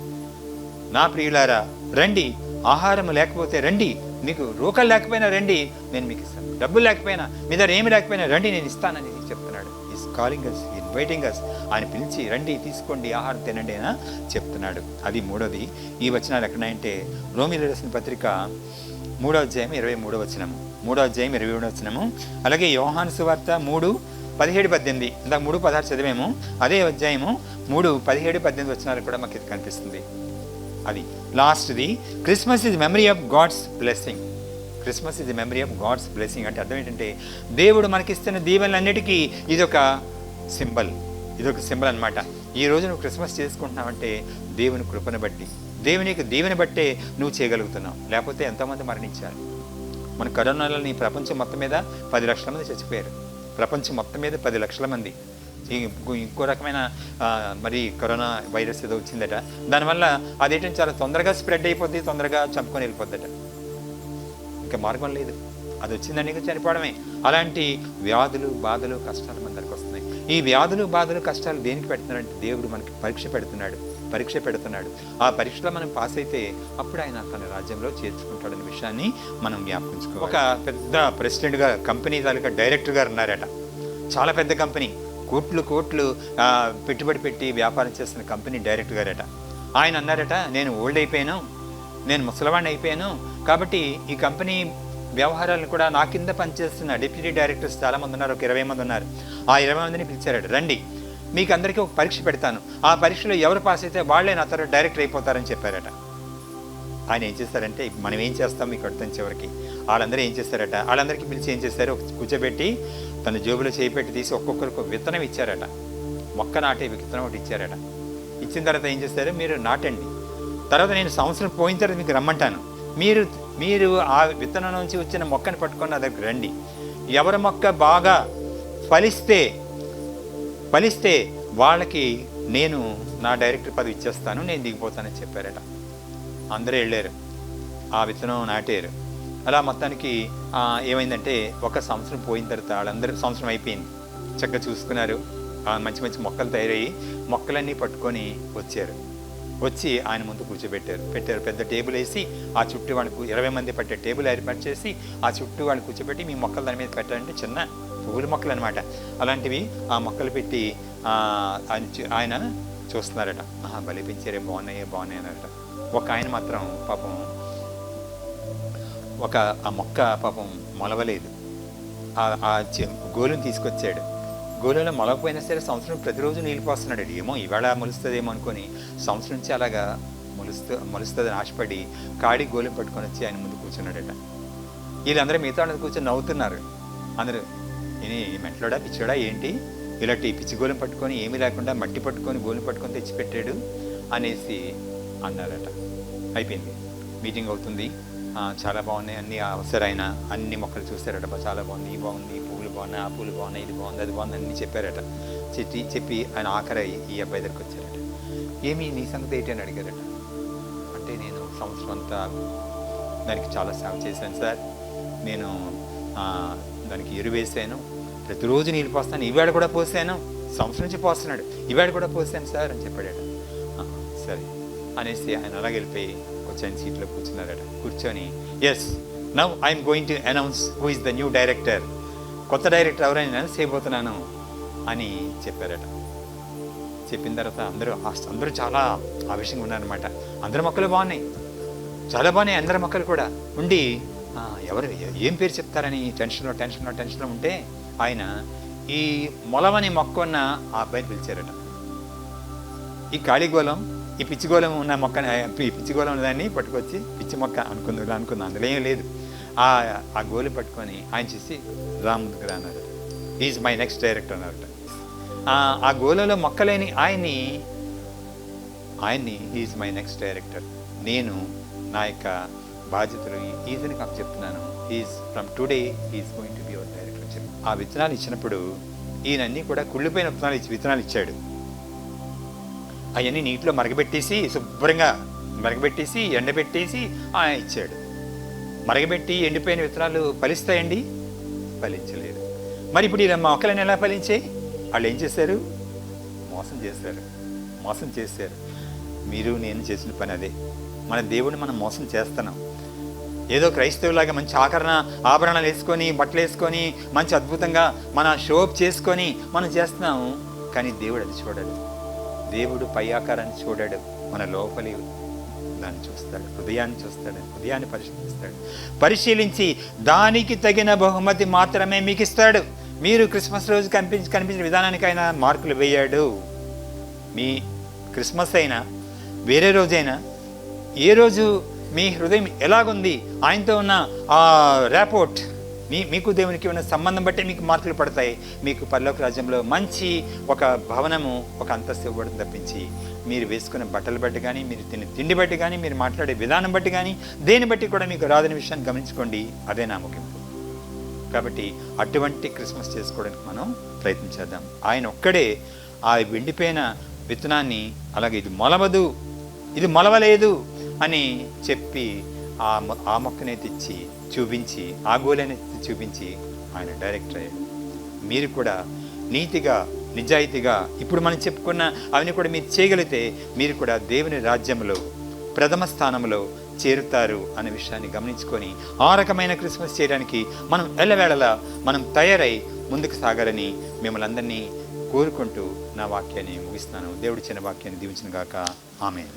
నా ప్రియులారా రండి, ఆహారం లేకపోతే రండి, మీకు రూకలు లేకపోయినా రండి, నేను మీకు ఇస్తాను, డబ్బులు లేకపోయినా, మీ దగ్గర ఏమి లేకపోయినా రండి, నేను ఇస్తానని చెప్తున్నాడు. Is calling us, inviting us. ఆయన పిలిచి రండి, తీసుకోండి, ఆహారం తినండి అని చెప్తున్నాడు. అది మూడోది. ఈ వచనాలు ఎక్కడంటే రోమీయులకు రాసిన పత్రిక 3వ అధ్యాయం 23వ వచనము, 3వ అధ్యాయం 23వ వచనము. అలాగే యోహాను సువార్త 3:17-18, ఇందాక 3:16 చదివాము. అదే అధ్యాయము 3:17-18 వచనాలు కూడా మాకు ఇది కనిపిస్తుంది. అది లాస్ట్ది. Christmas is memory of God's blessing. Christmas is memory of God's blessing అంటే అర్థం ఏంటంటే దేవుడు మనకిస్తున్న దీవెనలన్నిటికీ ఇదొక సింబల్ అనమాట. ఈ రోజు నువ్వు క్రిస్మస్ చేసుకుంటున్నావంటే దేవుని కృపను బట్టి, దేవునికి దీవెని బట్టే నువ్వు చేయగలుగుతున్నావు. లేకపోతే ఎంతోమంది మరణించారు. మన కరోనాలో ప్రపంచం మొత్తం మీద 10 లక్షల మంది చచ్చిపోయారు. ప్రపంచం మొత్తం మీద 10 లక్షల మంది. ఇంకో రకమైన మరి కరోనా వైరస్ ఏదో వచ్చిందట. దానివల్ల అదేంటంటే చాలా తొందరగా స్ప్రెడ్ అయిపోద్ది, తొందరగా చంపుకొని వెళ్ళిపోద్దట. ఇంకా మార్గం లేదు, అది వచ్చిందని చనిపోవడమే. అలాంటి వ్యాధులు, బాధలు, కష్టాలు మన దగ్గరకు వస్తున్నాయి. ఈ వ్యాధులు, బాధలు, కష్టాలు దేనికి పెడుతున్నాడంటే దేవుడు మనకి పరీక్ష పెడుతున్నాడు. ఆ పరీక్షలో మనం పాస్ అయితే అప్పుడు ఆయన తన రాజ్యంలో చేర్చుకుంటాడనే విషయాన్ని మనం జ్ఞాపకించుకోవాలి. ఒక పెద్ద ప్రెసిడెంట్గా, కంపెనీ తాలూకా డైరెక్టర్ గారు ఉన్నారట. చాలా పెద్ద కంపెనీ, కోట్లు పెట్టుబడి పెట్టి వ్యాపారం చేస్తున్న కంపెనీ డైరెక్టర్ గారట. ఆయన అన్నారట, నేను ఓల్డ్ అయిపోయాను, నేను ముసలివాడిని అయిపోయాను, కాబట్టి ఈ కంపెనీ వ్యవహారాలను కూడా నా కింద పనిచేస్తున్న డిప్యూటీ డైరెక్టర్స్ చాలామంది ఉన్నారు, ఒక 20 మంది ఉన్నారు. ఆ 20 మందిని పిలిచారట, రండి, మీకు అందరికీ ఒక పరీక్ష పెడతాను, ఆ పరీక్షలో ఎవరు పాస్ అయితే వాళ్ళే నా తర్వాత డైరెక్టర్ అయిపోతారని చెప్పారట. ఆయన ఏం చేస్తారంటే, మనం ఏం చేస్తాం మీకు అర్థం చివరికి, వాళ్ళందరూ ఏం చేస్తారట, వాళ్ళందరికీ పిలిచి ఏం చేస్తారు, కూర్చోబెట్టి తన జేబులో చేయిపెట్టి తీసి ఒక్కొక్కరికి ఒక విత్తనం ఇచ్చారట. మొక్క నాటే విత్తనం ఒకటి ఇచ్చారట. ఇచ్చిన తర్వాత ఏం చేస్తారు, మీరు నాటండి, తర్వాత నేను సంవత్సరం పోయిన తర్వాత మీకు రమ్మంటాను, మీరు ఆ విత్తనం నుంచి వచ్చిన మొక్కని పట్టుకొని నా దగ్గర రండి. ఎవరి మొక్క బాగా ఫలిస్తే వాళ్ళకి నేను నా డైరెక్టర్ పదవి ఇచ్చేస్తాను, నేను దిగిపోతానని చెప్పారట. అందరూ వెళ్ళారు, ఆ విత్తనం నాటారు. అలా మొత్తానికి ఏమైందంటే ఒక సంవత్సరం పోయిన తర్వాత వాళ్ళందరూ, సంవత్సరం అయిపోయింది, చక్కగా చూసుకున్నారు, మంచి మంచి మొక్కలు తయారయ్యి మొక్కలన్నీ పట్టుకొని వచ్చి ఆయన ముందు కూర్చోబెట్టారు. పెద్ద టేబుల్ వేసి ఆ చుట్టూ వాళ్ళకు 20 మంది పట్టే టేబుల్ ఏర్పాటు చేసి ఆ చుట్టూ వాళ్ళు కూర్చోబెట్టి మీ మొక్కలు దాని మీద పెట్టాలంటే చిన్న పువ్వుల మొక్కలు అనమాట. అలాంటివి ఆ మొక్కలు పెట్టి ఆయన చూస్తున్నారట. భలే పెంచారే, బాగున్నాయి అన్నారట. ఒక ఆయన మాత్రం పాపం ఆ మొక్క పాపం మొలవలేదు. ఆ గోలుని తీసుకొచ్చాడు. గోలులో మొలకపోయినా సరే సంవత్సరం ప్రతిరోజు నీళ్ళు పోస్తున్నాడు. ఏమో ఇవాళ మొలుస్తుందేమో అనుకొని సంవత్సరం నుంచి అలాగా మొలుస్తుందని ఆశపడి కాడి గోలుని పట్టుకొని వచ్చి ఆయన ముందు కూర్చున్నాడట. వీళ్ళందరూ మిగతా కూర్చొని నవ్వుతున్నారు. అందరూ, మెట్లోడా పిచ్చోడా ఏంటి, ఇలాంటి పిచ్చి గోలుని పట్టుకొని ఏమీ లేకుండా మట్టి పట్టుకొని గోలుని పట్టుకొని తెచ్చిపెట్టాడు అనేసి అన్నారట. అయిపోయింది, మీటింగ్ అవుతుంది, చాలా బాగున్నాయి అన్ని అవసరమైన అన్ని మొక్కలు చూస్తారట. చాలా బాగుంది, ఈ బాగుంది, ఈ పువ్వులు బాగున్నాయి, ఆ పూలు బాగున్నాయి, ఇది బాగుంది, అది బాగుంది అన్నీ చెప్పారట. చెప్పి ఆయన ఆఖరి ఈ అబ్బాయి దగ్గరికి వచ్చారట. ఏమి నీ సంగతి ఏంటి అని అడిగారట. అంటే నేను సంవత్సరం అంతా దానికి చాలా సేవ చేశాను సార్, నేను దానికి ఎరువు వేసాను, ప్రతిరోజు నీళ్ళు పోస్తాను, ఈవేళ కూడా పోసాను, సంవత్సరం నుంచి పోస్తున్నాడు, ఈవేళ కూడా పోసాను సార్ అని చెప్పాడట. సరే అనేసి ఆయన అలాగే వెళ్ళిపోయి వచ్చాయన సీట్లో కూర్చున్నారట. కూర్చొని yes now I'm going to announce who is the new director, కొత్త డైరెక్టర్ ఎవరైనా అనౌన్స్ చేయబోతున్నాను అని చెప్పారట. చెప్పిన తర్వాత అందరూ చాలా ఆవేశంగా ఉన్నారనమాట. అందరి మొక్కలు బాగున్నాయి, చాలా బాగున్నాయి అందరి మొక్కలు కూడా ఉండి ఎవరు ఏం పేరు చెప్తారని టెన్షన్లో ఉంటే ఆయన ఈ మొలవని మొక్క ఉన్న ఆ అబ్బాయిని పిలిచారట. ఈ కాళీగోళం, ఈ పిచ్చిగోళం ఉన్న మొక్క, ఈ పిచ్చిగోళం దాన్ని పట్టుకొచ్చి పిచ్చి మొక్క అనుకుందాం, అందులో ఏం లేదు. ఆ గోలు పట్టుకొని ఆయన చేసి ముందుకు రా అన్నారట. ఈజ్ మై నెక్స్ట్ డైరెక్టర్ అన్నారట. ఆ గోలలో మొక్కలేని ఆయన్ని ఈజ్ మై నెక్స్ట్ డైరెక్టర్, నేను నా యొక్క బాధ్యతలు ఈజీని నాకు చెప్తున్నాను, is from today is going to be your director చెప్పి ఆ విత్తనాలు ఇచ్చినప్పుడు ఈయనన్నీ కూడా కుళ్ళిపోయిన విత్తనాలు ఇచ్చాడు. అవన్నీ నీటిలో మరగబెట్టేసి శుభ్రంగా మరగబెట్టేసి ఎండబెట్టేసి ఇచ్చాడు. మరగబెట్టి ఎండిపోయిన విత్తనాలు ఫలిస్తాయండి? ఫలించలేదు. మరి ఇప్పుడు ఇలా మొక్కలను ఎలా ఫలించాయి? వాళ్ళు ఏం చేశారు? మోసం చేశారు. మీరు నేను చేసిన పని అదే. మన దేవుడిని మనం మోసం చేస్తున్నాం. ఏదో క్రైస్తవులాగా మంచి ఆభరణాలు వేసుకొని, బట్టలు వేసుకొని, మంచి అద్భుతంగా మన షోప్ చేసుకొని మనం చేస్తున్నాము. కానీ దేవుడు అది చూడడు. దేవుడు పై ఆకారాన్ని చూడాడు, మన లోపలి దాన్ని చూస్తాడు, హృదయాన్ని పరిశీలించి దానికి తగిన బహుమతి మాత్రమే మీకు ఇస్తాడు. మీరు క్రిస్మస్ రోజు కనిపించిన విధానానికి ఆయన మార్కులు వేయాడు. మీ క్రిస్మస్ అయినా వేరే రోజైనా ఏ రోజు మీ హృదయం ఎలాగుంది, ఆయనతో ఉన్న ఆ ర్యాపోర్ట్, మీకు దేవునికి ఉన్న సంబంధం బట్టి మీకు మార్కులు పడతాయి. మీకు పరలోక రాజ్యంలో మంచి ఒక భవనము, ఒక అంతస్తు ఇవ్వడం తప్పించి మీరు వేసుకున్న బట్టలు బట్టి కానీ, మీరు తినే తిండి బట్టి కానీ, మీరు మాట్లాడే విధానం బట్టి కానీ, దేని బట్టి కూడా మీకు రాదని విషయాన్ని గమనించుకోండి. అదే నా ముగింపు. కాబట్టి అటువంటి క్రిస్మస్ చేసుకోవడానికి మనం ప్రయత్నించేద్దాం. ఆయన ఒక్కడే ఆ ఎండిపోయిన విత్తనాన్ని అలాగే ఇది మొలవదు, ఇది మొలవలేదు అని చెప్పి ఆ మొక్కనే తెచ్చి చూపించి, ఆ గోలనే చూపించి ఆయన డైరెక్టర్ అయ్యాడు. మీరు కూడా నీతిగా నిజాయితీగా ఇప్పుడు మనం చెప్పుకున్న అవన్నీ కూడా మీరు చేయగలిగితే మీరు కూడా దేవుని రాజ్యంలో ప్రథమ స్థానంలో చేరుతారు అనే విషయాన్ని గమనించుకొని ఆ రకమైన క్రిస్మస్ చేయడానికి మనం ఎల్లవేళలా మనం తయారై ముందుకు సాగాలని మిమ్మల్ని అందరినీ కోరుకుంటూ నా వాక్యాన్ని ముగిస్తున్నాను. దేవుడి చిన్న వాక్యాన్ని దీవించిన గాక. ఆమేన్.